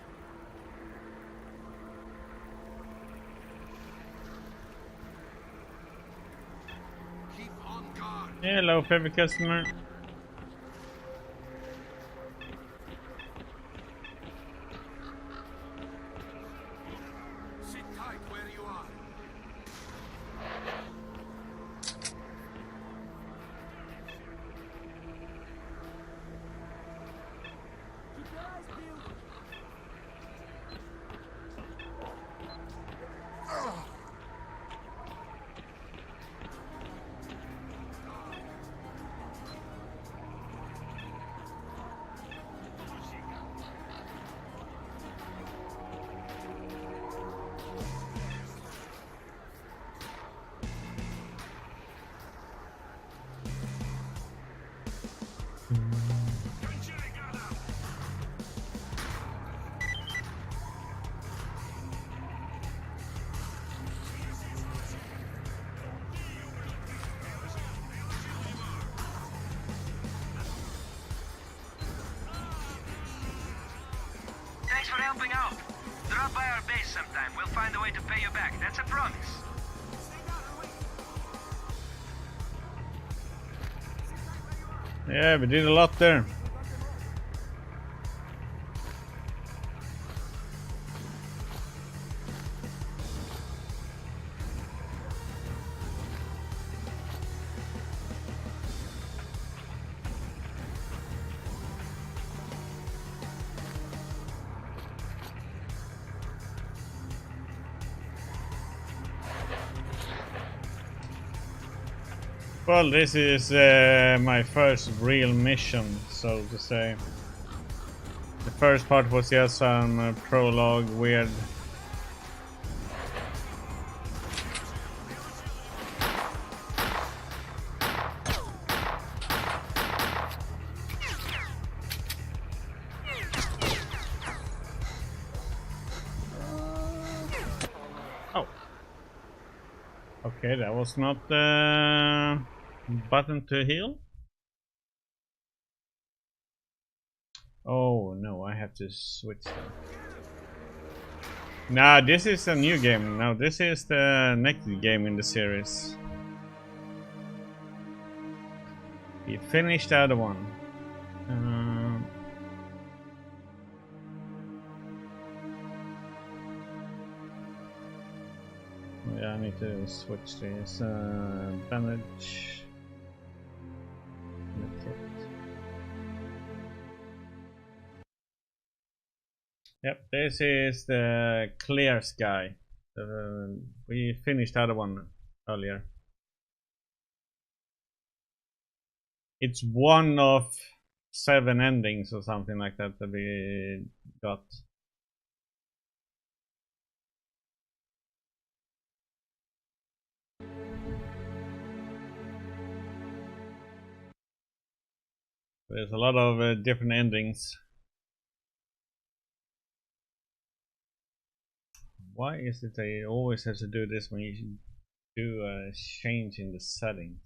Keep on guard. Hello, favorite customer. Sit tight where you are. Keep your eyes peeled. Thanks for helping out. Drop by our base sometime. We'll find a way to pay you back. That's a promise. Yeah, we did a lot there. Well, this is my first real mission, so to say. The first part was just some prologue, weird. Oh. Okay, that was not the button to heal. Oh no, I have to switch them. Nah, this is a new game. No, this is the next game in the series. We finished the other one. Yeah, I need to switch this bandage. Yep, this is the clear sky. We finished the other one earlier. It's one of 7 endings or something like that that we got. There's a lot of different endings. Why is it they always have to do this when you do a change in the settings?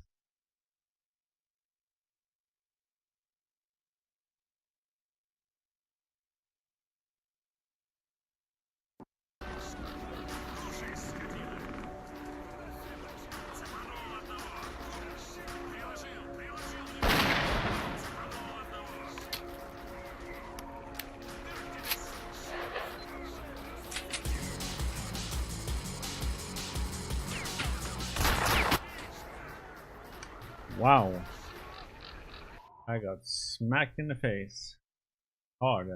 Wow. I got smacked in the face. Hard.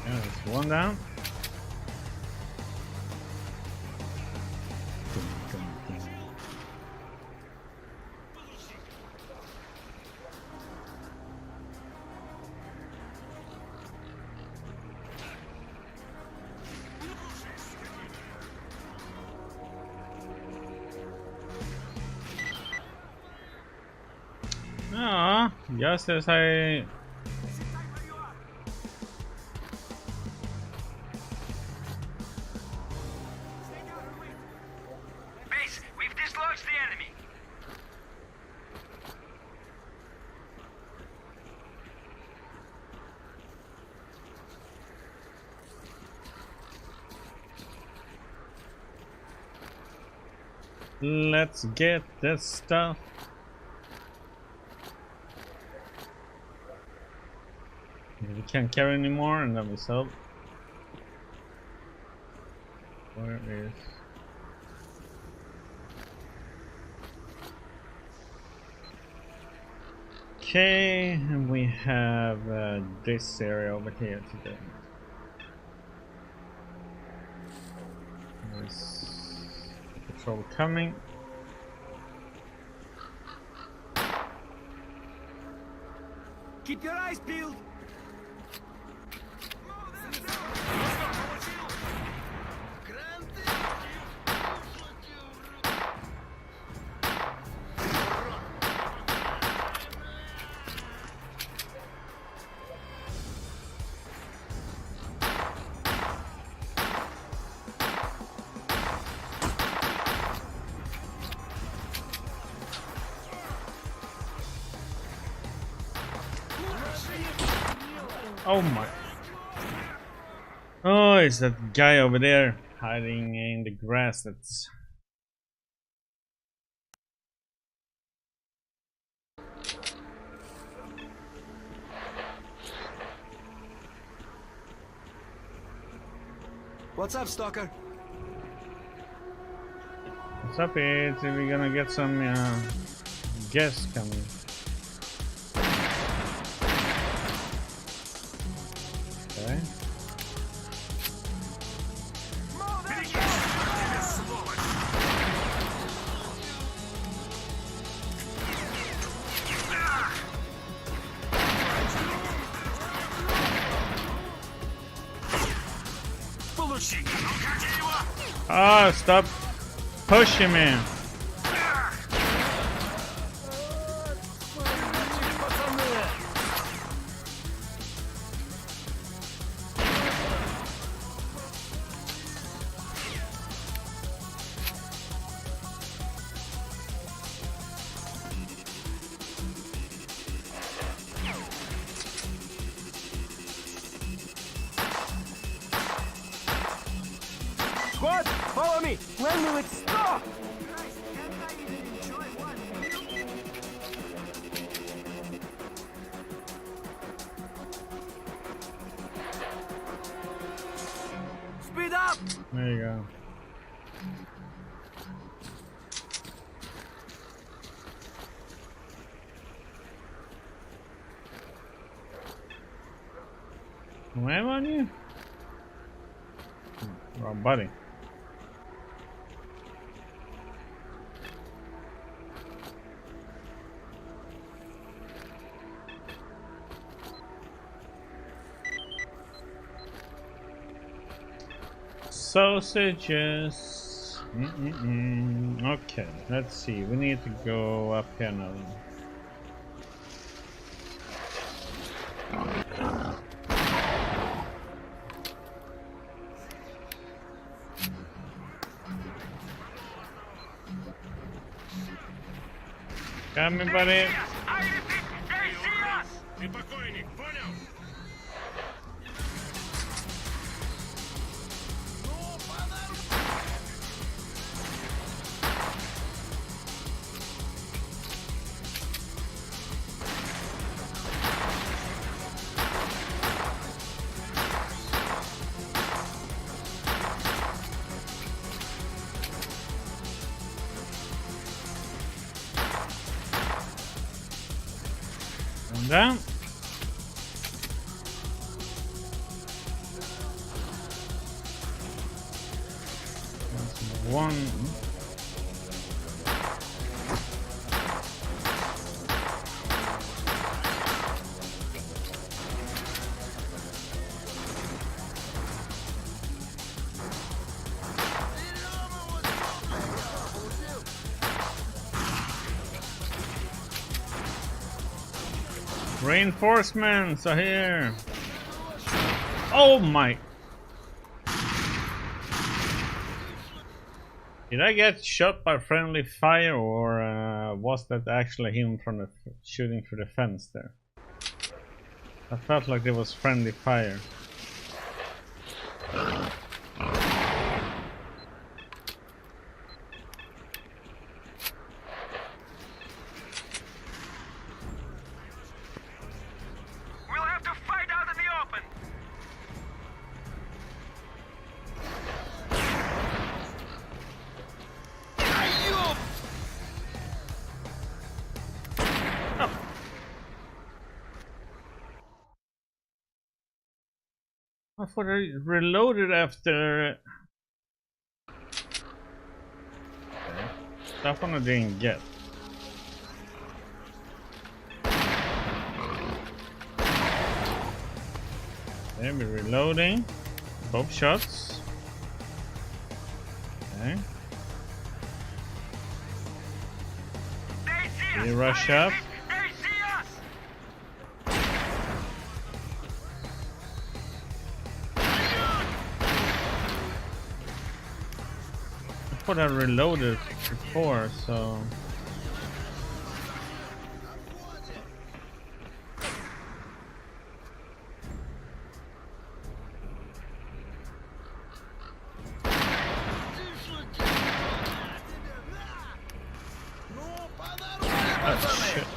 Yeah, there's one down. Ah, just as I... Base, we've dislodged the enemy. Let's get this stuff. We can't carry anymore, and then we sell. Where is... Okay, and we have this area over here today. There's patrol coming. Keep your eyes peeled. Oh my. Oh, it's that guy over there hiding in the grass. That's... What's up, Stalker? What's up, it's we're gonna get some guests coming. Okay. Ah, stop pushing me. Squad, follow me! When will it stop? Speed up! There you go. Where am you? Wrong buddy. Sausages. Okay, let's see. We need to go up here now. Come here, buddy. Down. That's one. Reinforcements are here. Oh my. Did I get shot by friendly fire, or was that actually him from the shooting through the fence there? I felt like there was friendly fire. I thought I reloaded after. Okay. That one I didn't get. Okay, we're reloading. Both shots. Okay. We rush up. I thought I reloaded before, so. Oh, shit.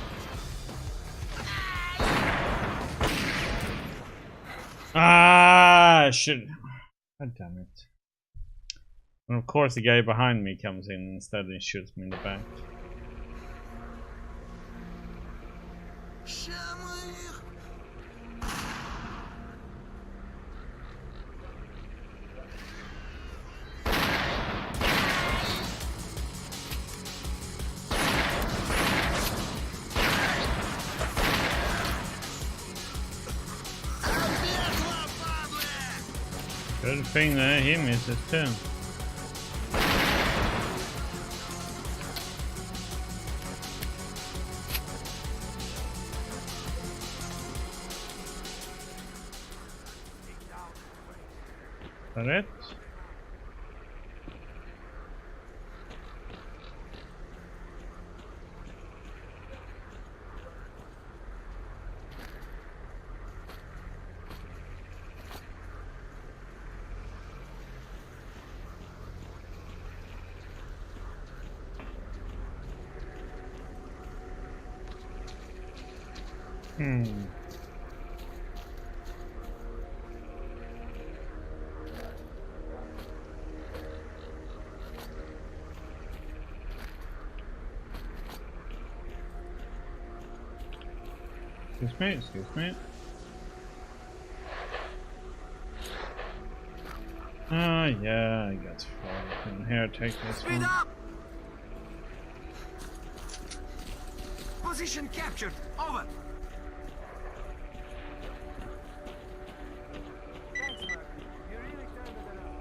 Ah, shit. God damn it. And of course the guy behind me comes in instead and shoots me in the back. Good thing that he misses too. Is that it? Excuse me. Oh yeah, I got far. Here, take this Speed one. up! Position captured. Over. Thanks, Mark. You really turned it around.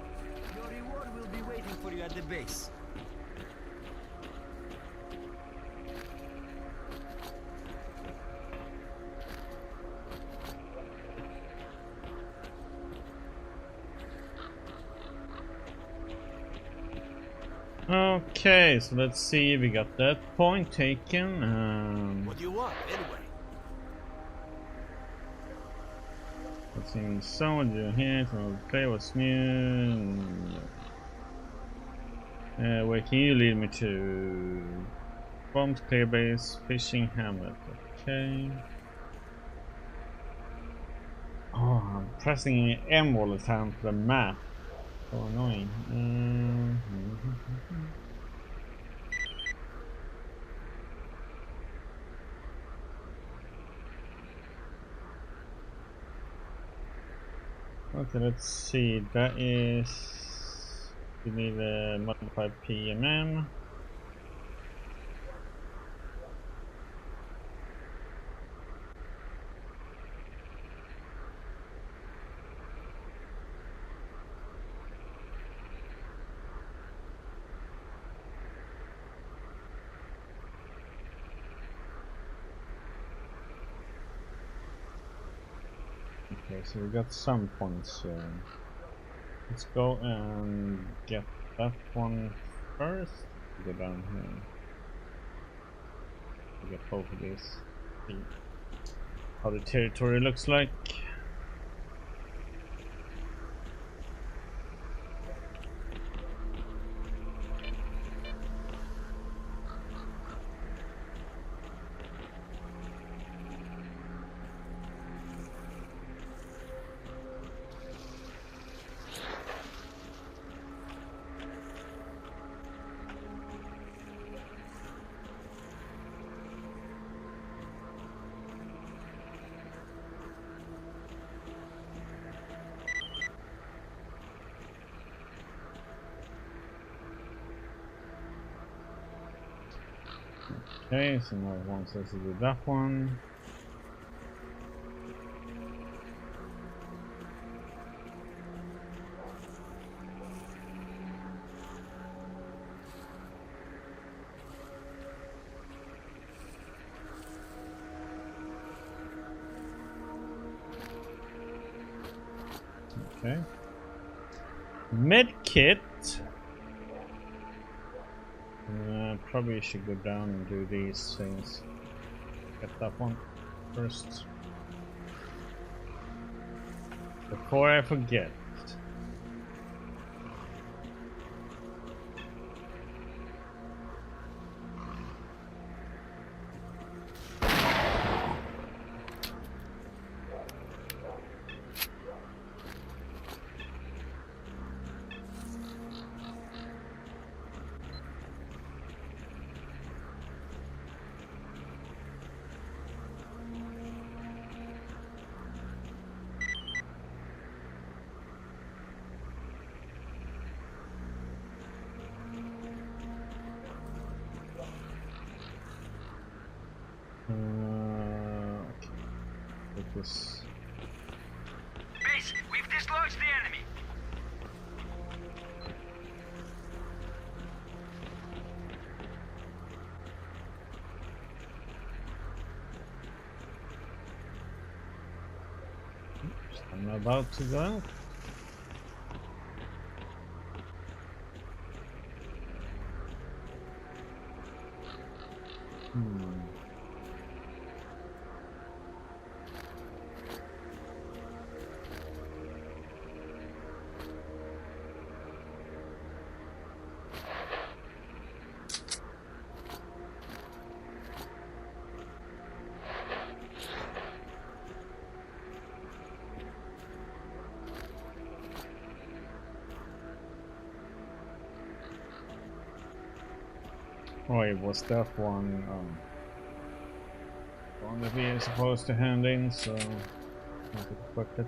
Your reward will be waiting for you at the base. Okay, so let's see. We got that point taken. What do you want, anyway? Let's see. Someone do here. So play what's new. Where can you lead me to? Bombs, clear base, fishing hamlet. Okay. Oh, I'm pressing M all the time for the map. So annoying. Okay, let's see. That is. We need a modified PMM. Okay, so we got some points here. Let's go and get that one first. Go down here. We get both of these. See how the territory looks like. Okay, so now it wants us to do that one. Okay. Medkit. Probably should go down and do these things. Get that one first. Before I forget. this. Base, we've dislodged the enemy. I'm about to go. Oh, it was that one that we are supposed to hand in, so I could equip it.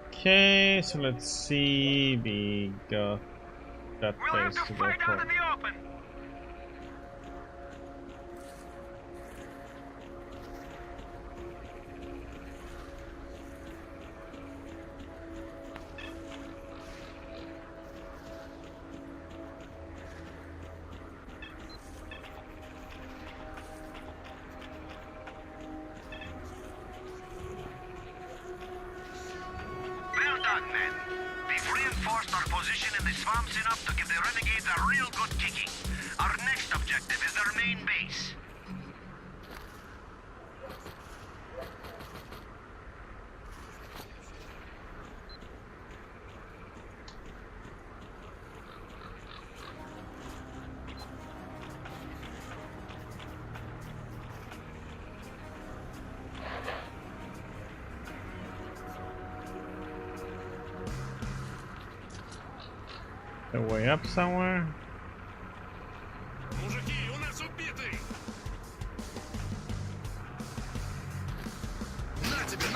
Okay, so let's see. We got that We'll have place to to go fight out for. in the open. Well done, men. We've reinforced our position in the swamps enough to give the renegades a real good kicking. Our next objective is their main base. The way up somewhere. Мужики, у нас убитый! На тебе,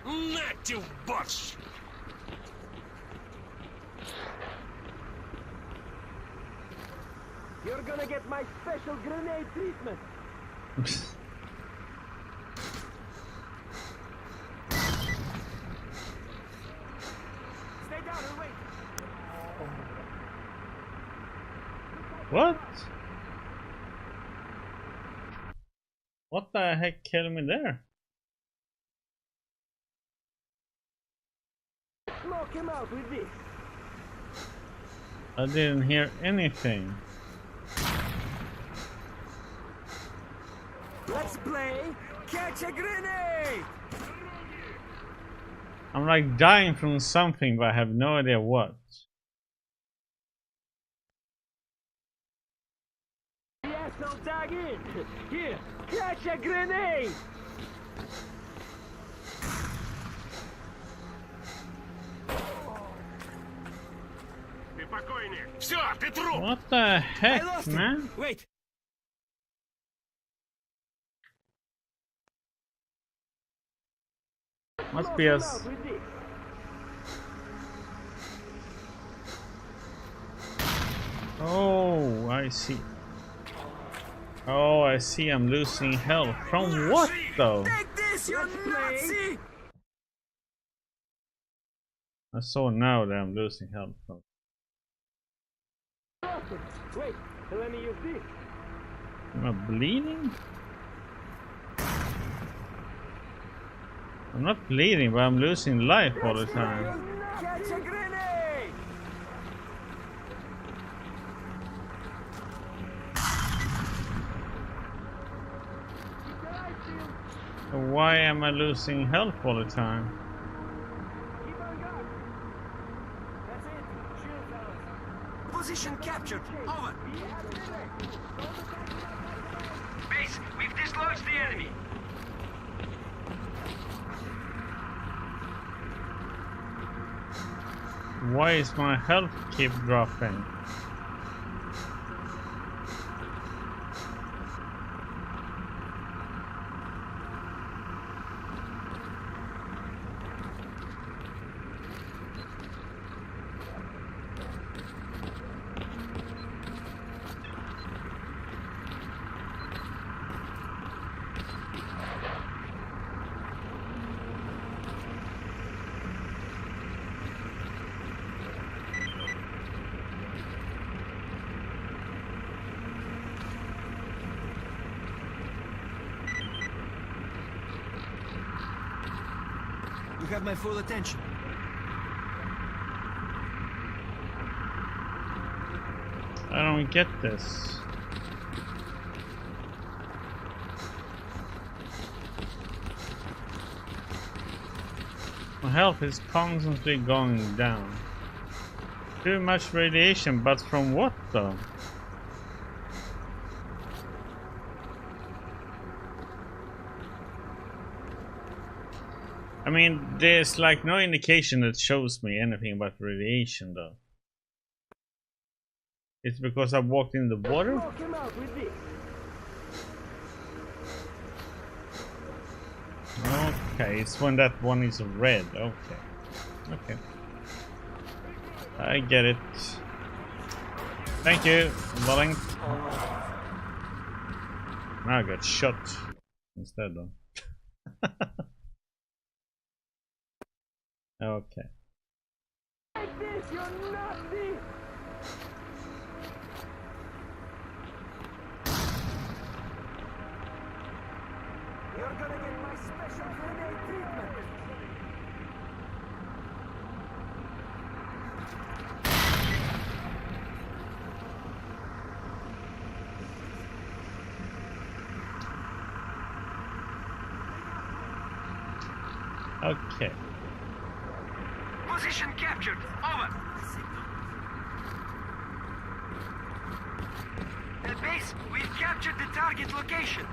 на! Нате в борщ! You're gonna get my special grenade treatment. Stay down and wait. What? What the heck killed me there? Knock him out with this. I didn't hear anything. Let's play catch a grenade. I'm like dying from something, but I have no idea what. Yes, I'll tag in. Here, catch a grenade. Ты покойник! Все, ты труп! What the I heck, lost him. man? Wait. Must Knock be him us. out with this. Oh, I see. Oh, I see. I'm losing health. From what, though? Take this, you Nazi! I saw now that I'm losing health. From. Wait, let me use this. Am I bleeding? I'm not bleeding, but I'm losing life all the time. Catch a grenade! So why am I losing health all the time? Keep on guard. That's it. Shoot, fellas. Position captured. Over. Base, we've dislodged the enemy. Why is my health keep dropping? You have my full attention. I don't get this. My health is constantly going down. Too much radiation, but from what though? I mean, there's like no indication that shows me anything about radiation though. It's because I walked in the water? Okay, it's when that one is red. Okay. Okay. I get it. Thank you, darling. Now I got shot instead though. Okay. Like this, you're nasty! You're gonna get my special grenade treatment! Okay. Position captured. Over. At base, we've captured the target location.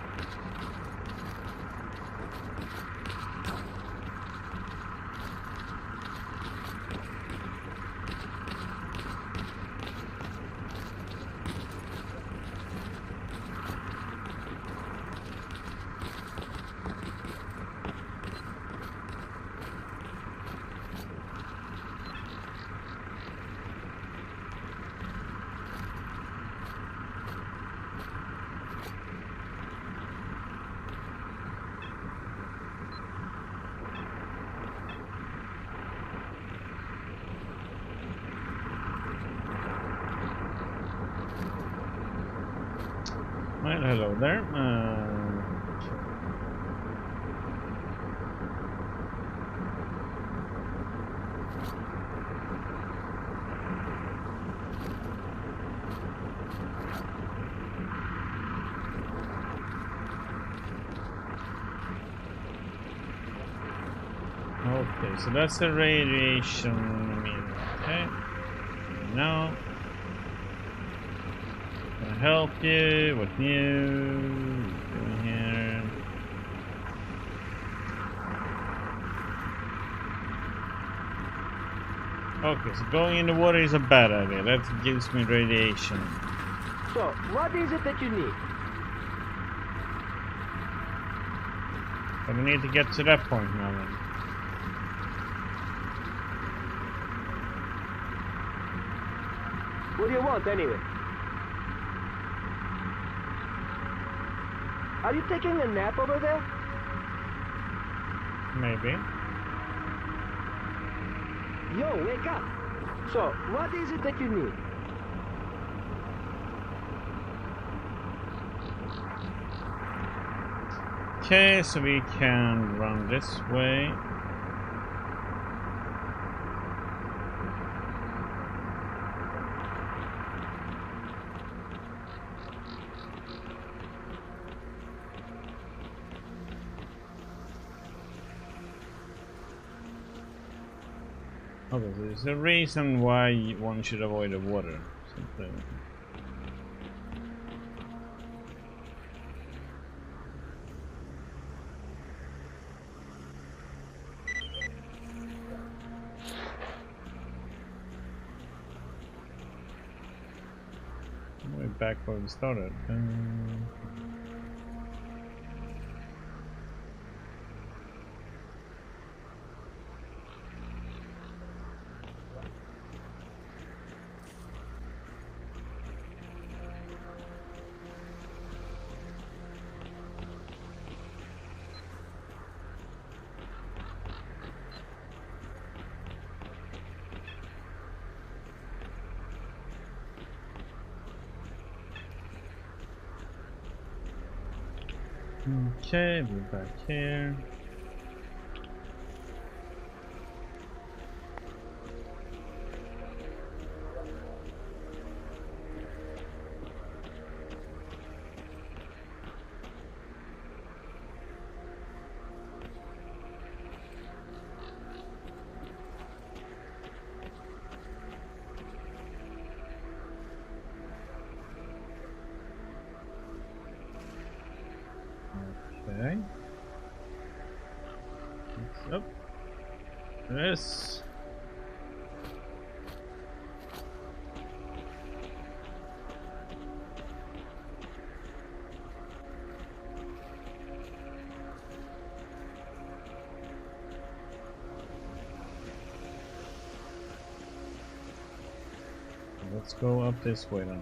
Well, hello there. Okay, so that's the radiation meter. Okay. Now, can I help you? What new doing here? Okay, so going in the water is a bad idea. That gives me radiation. So, what is it that you need? But we need to get to that point now then. What do you want, anyway? Are you taking a nap over there? Maybe. Yo, wake up! So, what is it that you need? Okay, so we can run this way. Okay, so there's a reason why one should avoid the water. Simply. Way back where we started. Okay, we're back here. It is. Let's go up this way then.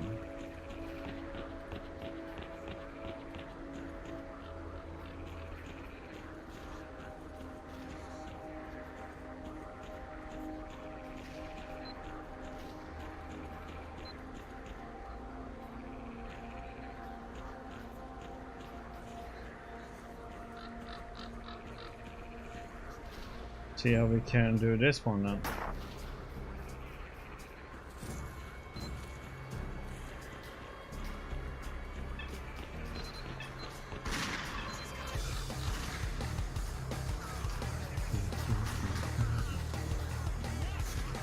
See how we can do this one now.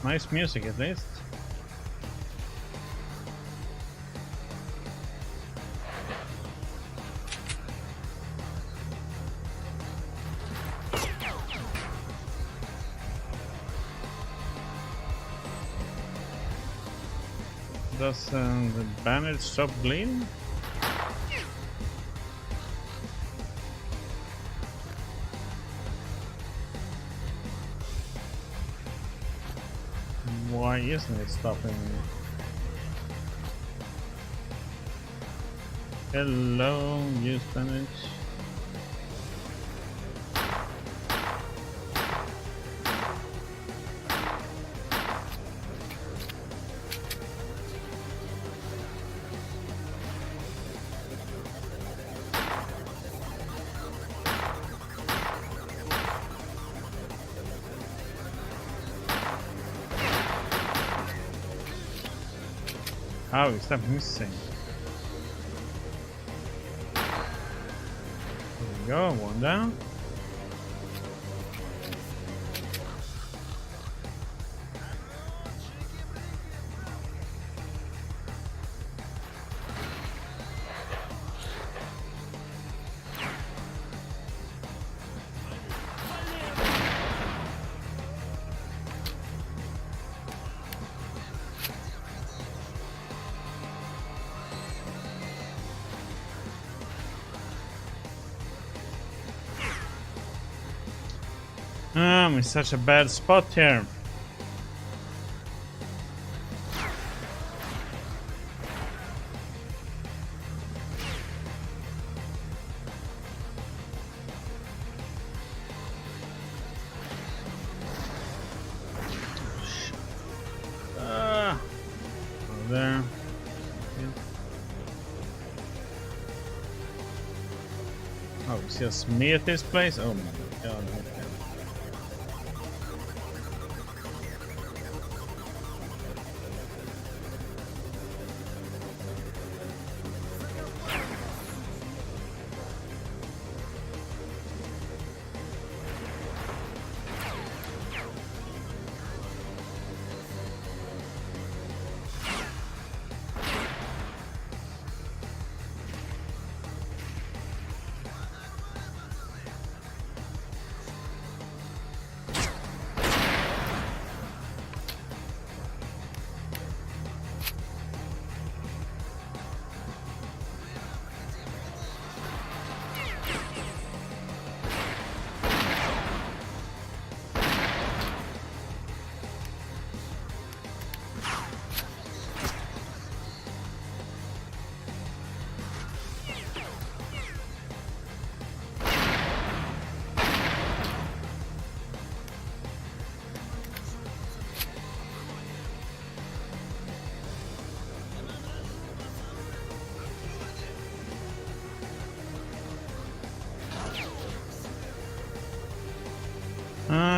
Nice music at least. Does the bandage stop bleeding? Why isn't it stopping? Hello, use bandage. How is that missing? There we go, one down. I'm in such a bad spot here. There. Oh, it's just me at this place? Oh my god. Okay.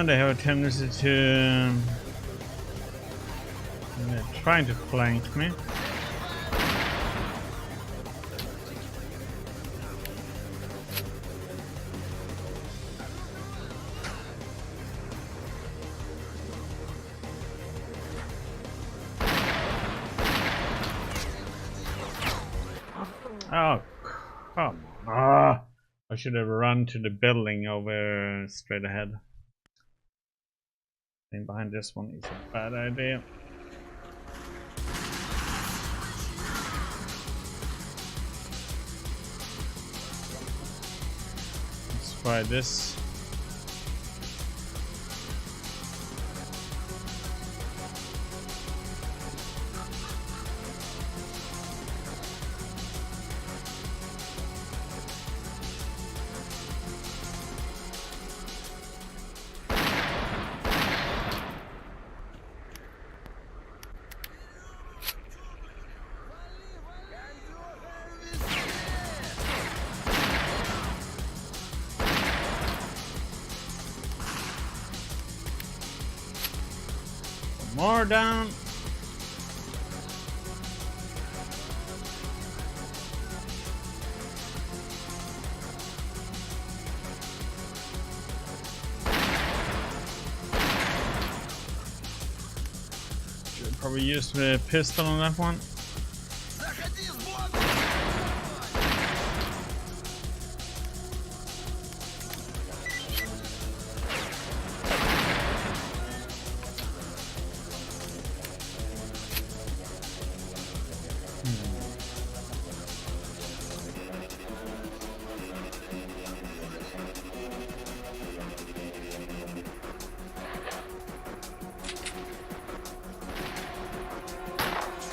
They have a tendency to trying to flank me. Oh, come on. I should have run to the building over straight ahead. Getting behind this one is a bad idea. Let's try this. More down. Should probably use the pistol on that one.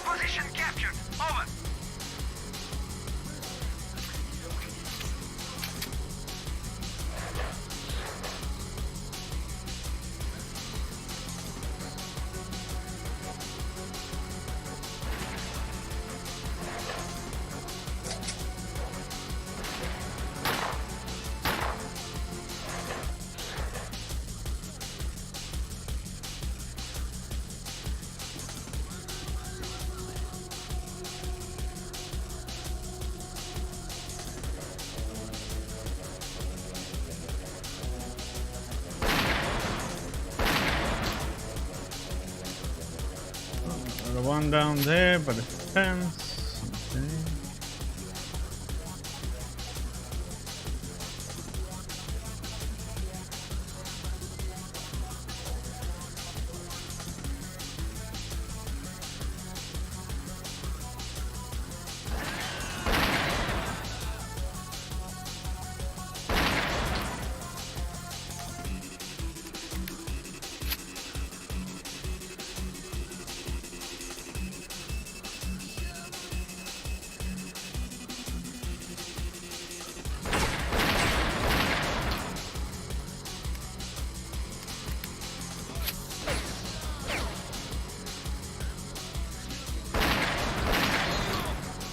Position captured. Over. The one down there by the fence. Okay.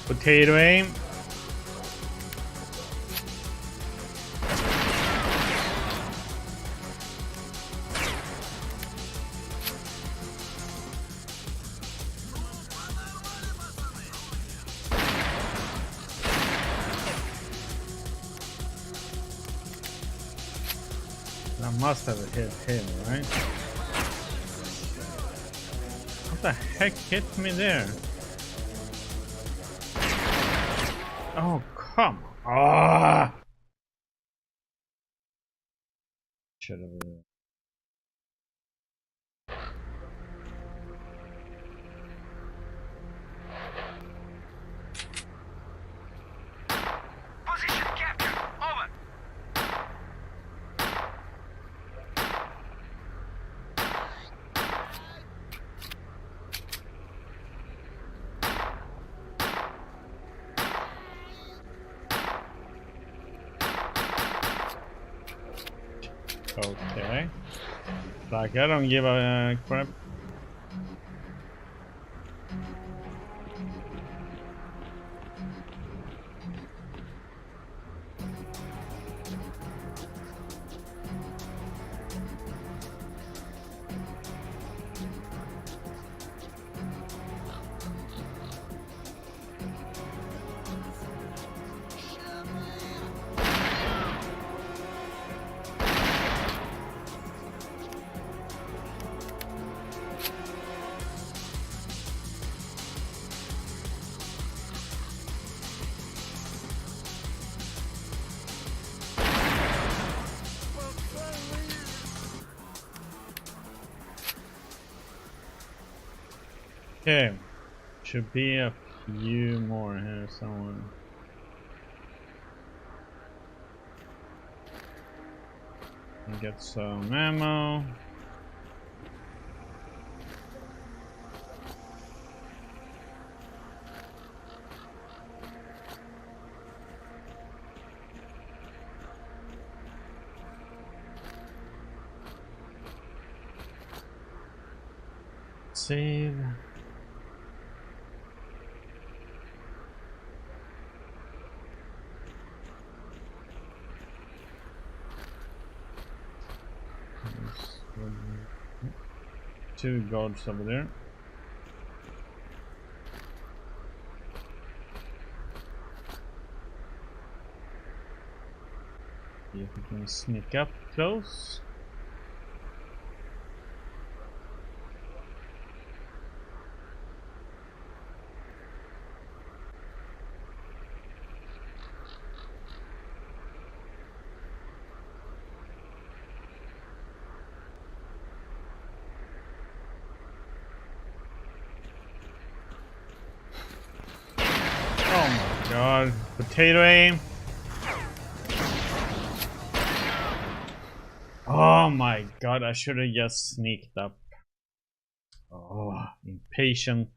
Potato aim. That must have hit him, right? What the heck hit me there? Oh, come on. Ah! Should have. Position captured. Over. Okay. Like, I don't give a crap. Okay, should be a few more here somewhere. And get some ammo. Save. Two guards over there. See if we can sneak up close. Oh my god, potato aim. Oh my god, I should have just sneaked up. Oh, impatient.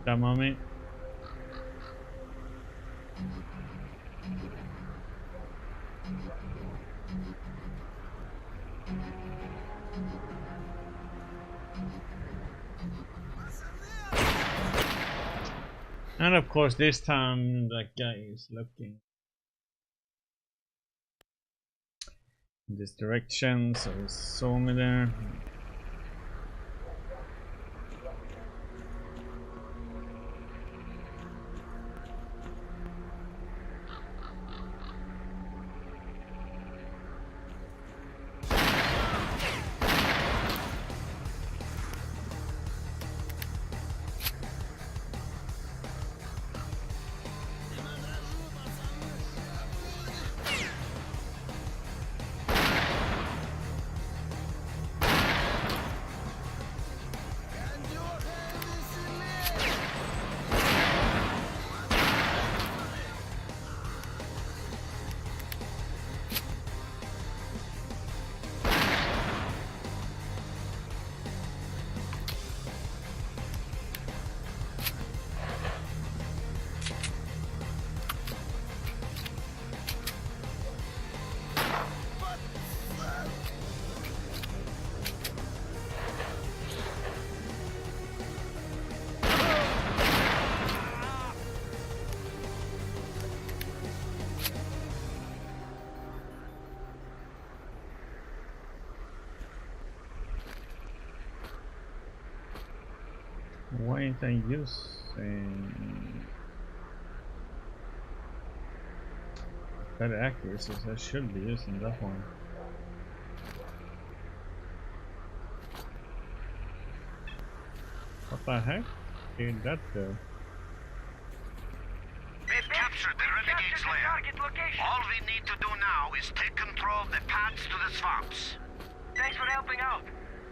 Dumb on me. And of course this time that guy is looking in this direction, so he saw me there. Why ain't I using better accuracy? So I should be using that one. What the heck did that do? We've captured the Renegade's lair. All we need to do now is take control of the paths to the swamps. Thanks for helping out.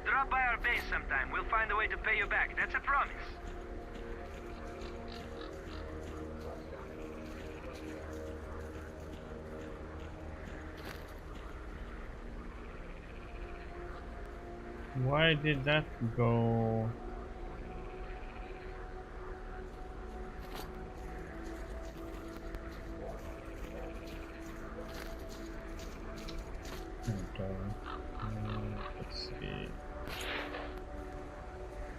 Drop by our base sometime. We'll find a way to pay you back. That's a promise. Why did that go? Okay. Let's see.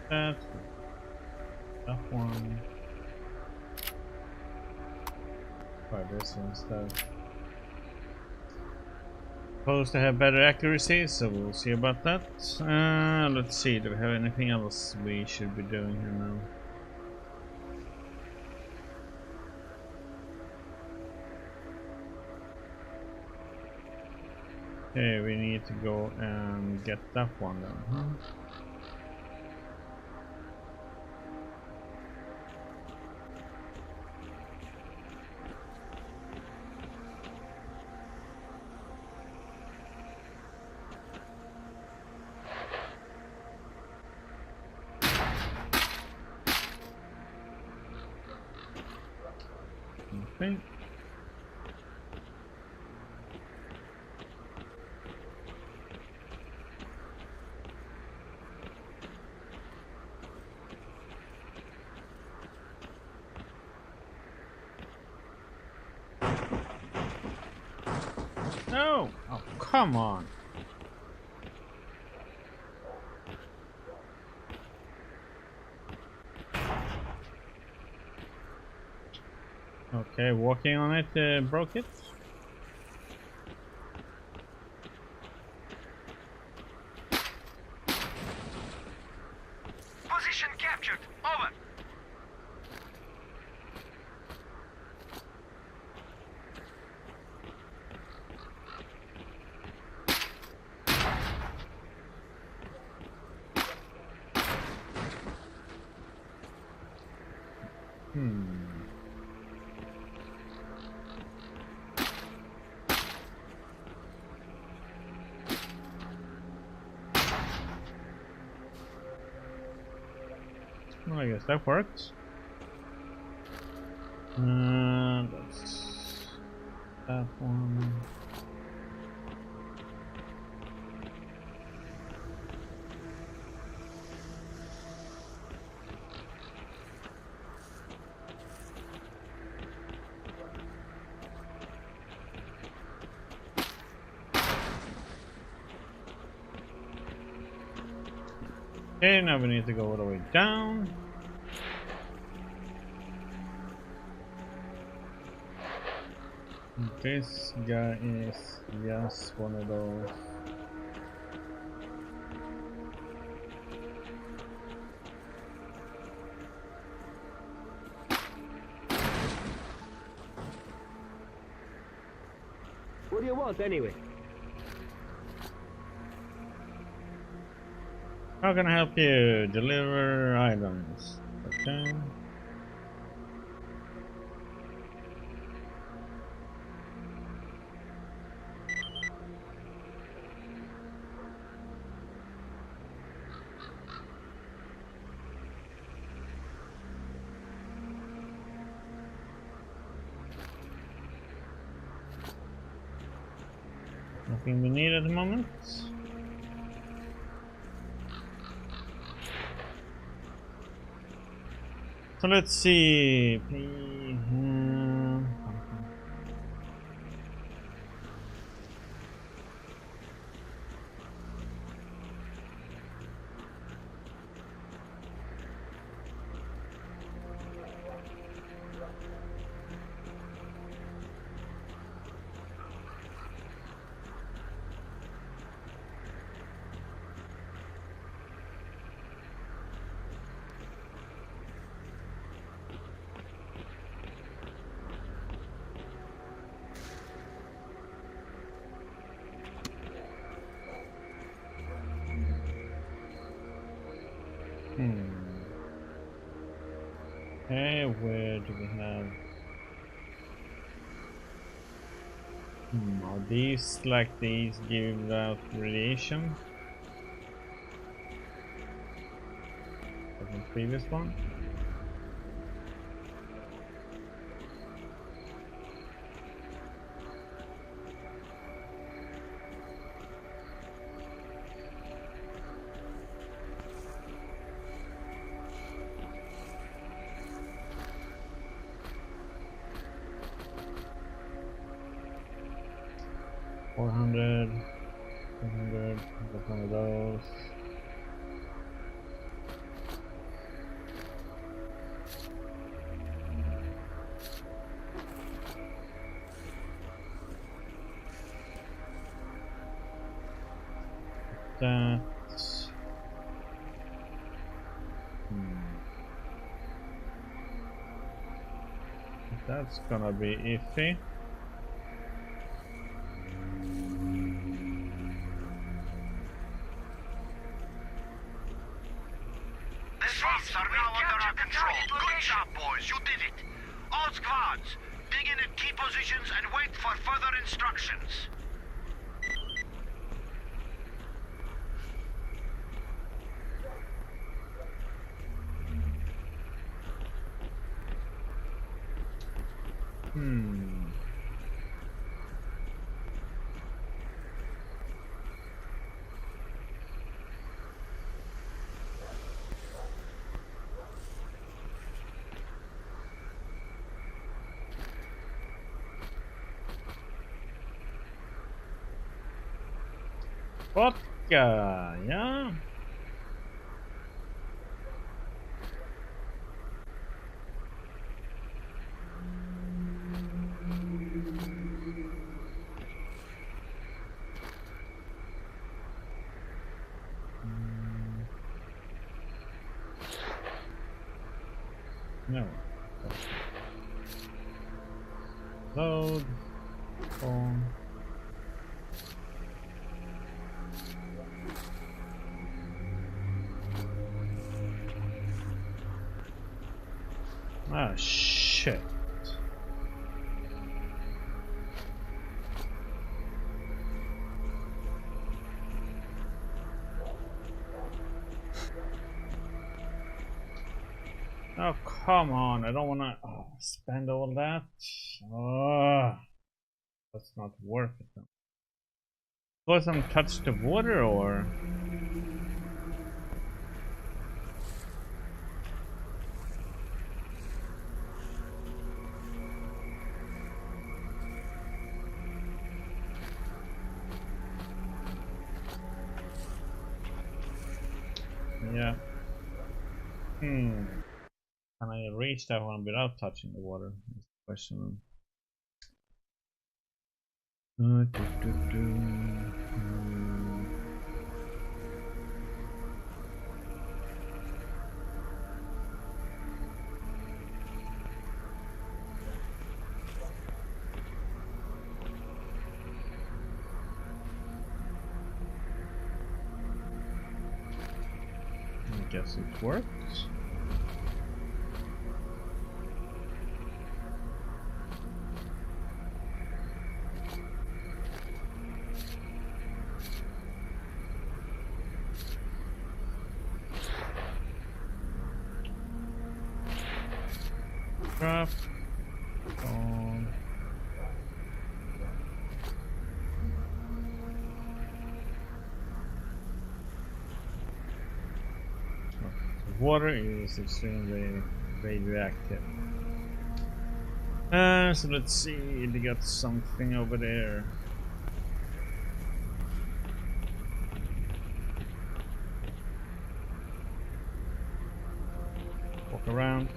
That one. Try this instead. Supposed to have better accuracy, so we'll see about that. Let's see, do we have anything else we should be doing here now? Okay, we need to go and get that one then. Nothing. No! Oh, come on. Okay, walking on it broke it. Position captured. Over. Well, I guess that worked. That's that one. Okay, now we need to go all the way down. This guy is just one of those. What do you want anyway? How can I help you? Deliver items. Okay. Nothing we need at the moment. So let's see. Okay, where do we have? Are these like these give out radiation? Like the previous one? $400, got one of those. That. That's gonna be iffy. The swamps are now under our control. Good job, boys. You did it. All squads, dig in at key positions and wait for further instructions. Hmm. Vodka, yeah. No. Load. Phone. Ah, shit. Oh, come on. I don't want to spend all that. Oh, that's not worth it. Though. Suppose I'm touched the water or... Yeah. Can I reach that one without touching the water? Is the question. I guess it works. Craft. On. The water is extremely radioactive. So let's see, they got something over there. Walk around.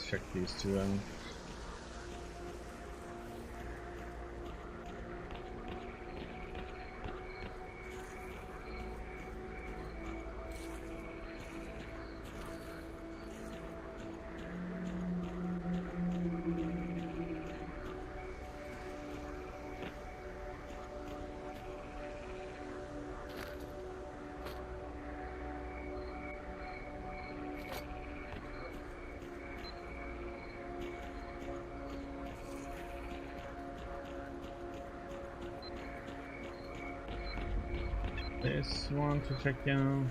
Check these two out. This one to check out.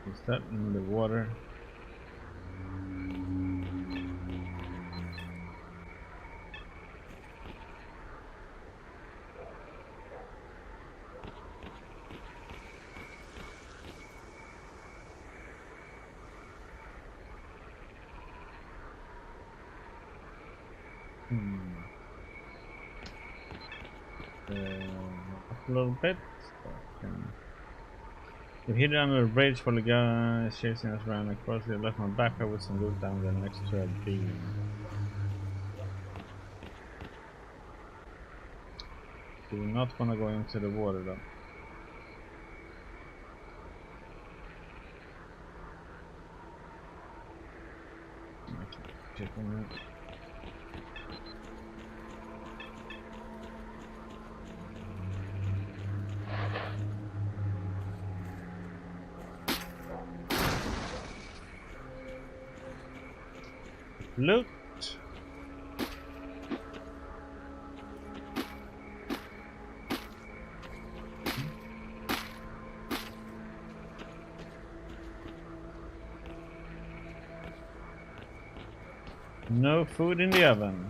Is that in the water? up a little bit. We hid under a bridge while the guys chasing us ran across. They left my backpack with some loot down there next to a beam. Do not want to go into the water though. Check on that. Loot. No food in the oven.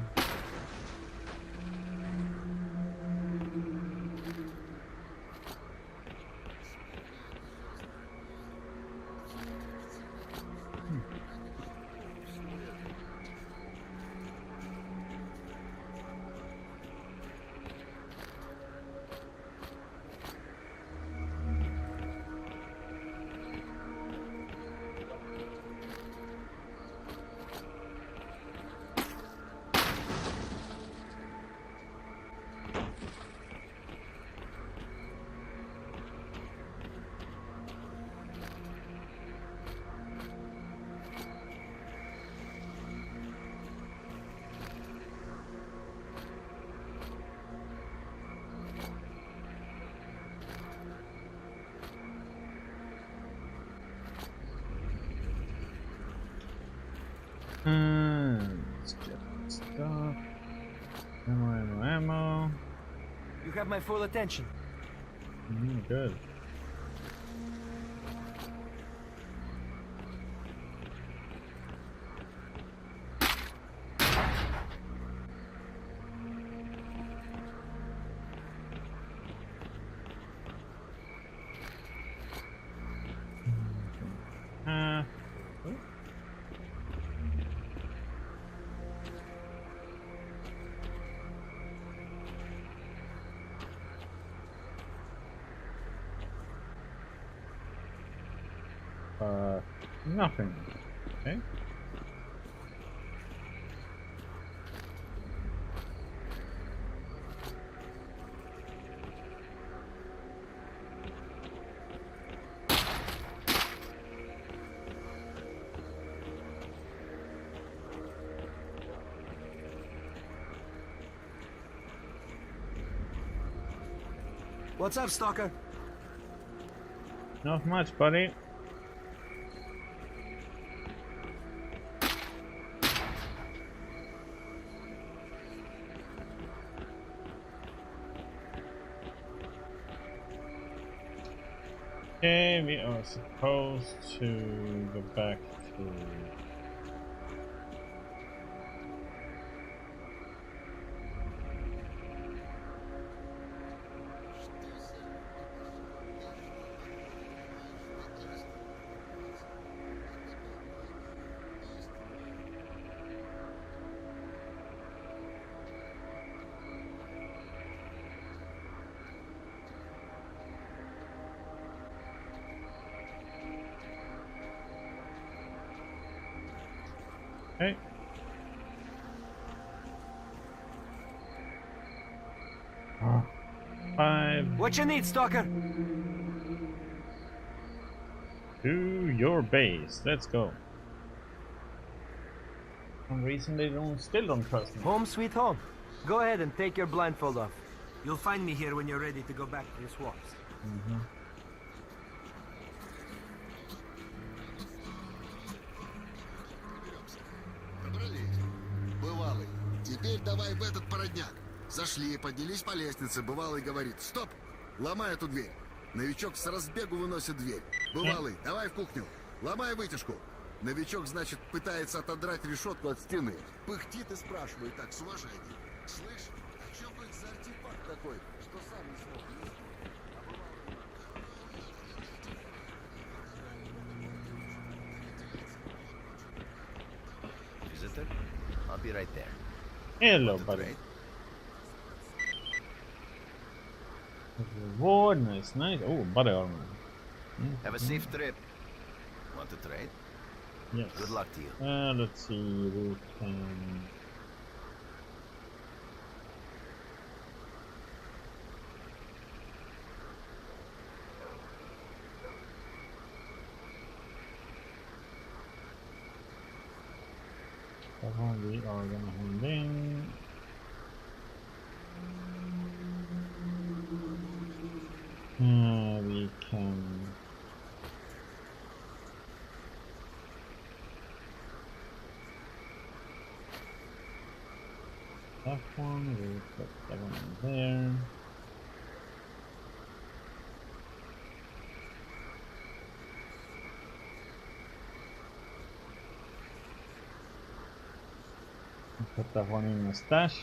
Let's get stuff. Ammo. You have my full attention. Good. Nothing. Okay. What's up, Stalker? Not much, buddy. Okay, we are supposed to go back to... Okay. Five. What you need, Stalker? To your base. Let's go. For some reason they still don't trust me. Home sweet home. Go ahead and take your blindfold off. You'll find me here when you're ready to go back to the swamps. Бывалый, теперь давай в этот породняк. Зашли, поднялись по лестнице. Бывалый говорит: стоп, ломай эту дверь. Новичок с разбегу выносит дверь. Бывалый, давай в кухню, ломай вытяжку. Новичок, значит, пытается отодрать решетку от стены. Пыхтит и спрашивает так, с уважением: слышь, а что хоть за артефакт такой, что сам не смог нести? Visitor? I'll be right there. Hello, buddy. Reward, nice. Oh, body armor. Have a safe trip. Want to trade? Yes. Good luck to you. Let's see, we can... That one we are gonna hand in. We can... That one, we'll put that one in there. Put that one in the stash.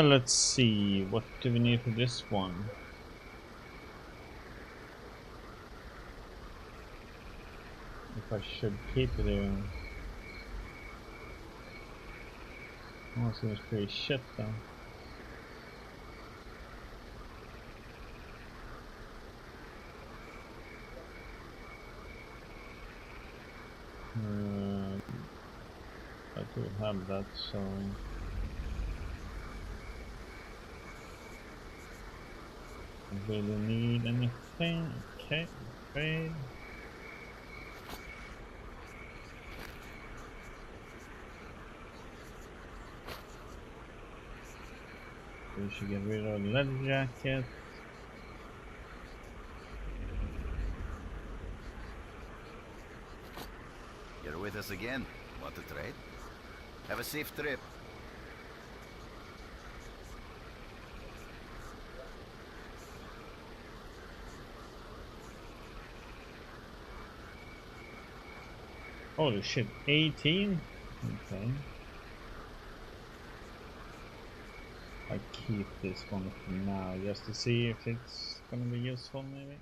Let's see, what do we need for this one? If I should keep it here. Oh, seems pretty shit though. I do have that, so... Really need anything? Okay, trade. We should get rid of the leather jacket. You're with us again. Want to trade? Have a safe trip. Holy shit, 18? Okay. I keep this one for now just to see if it's gonna be useful maybe.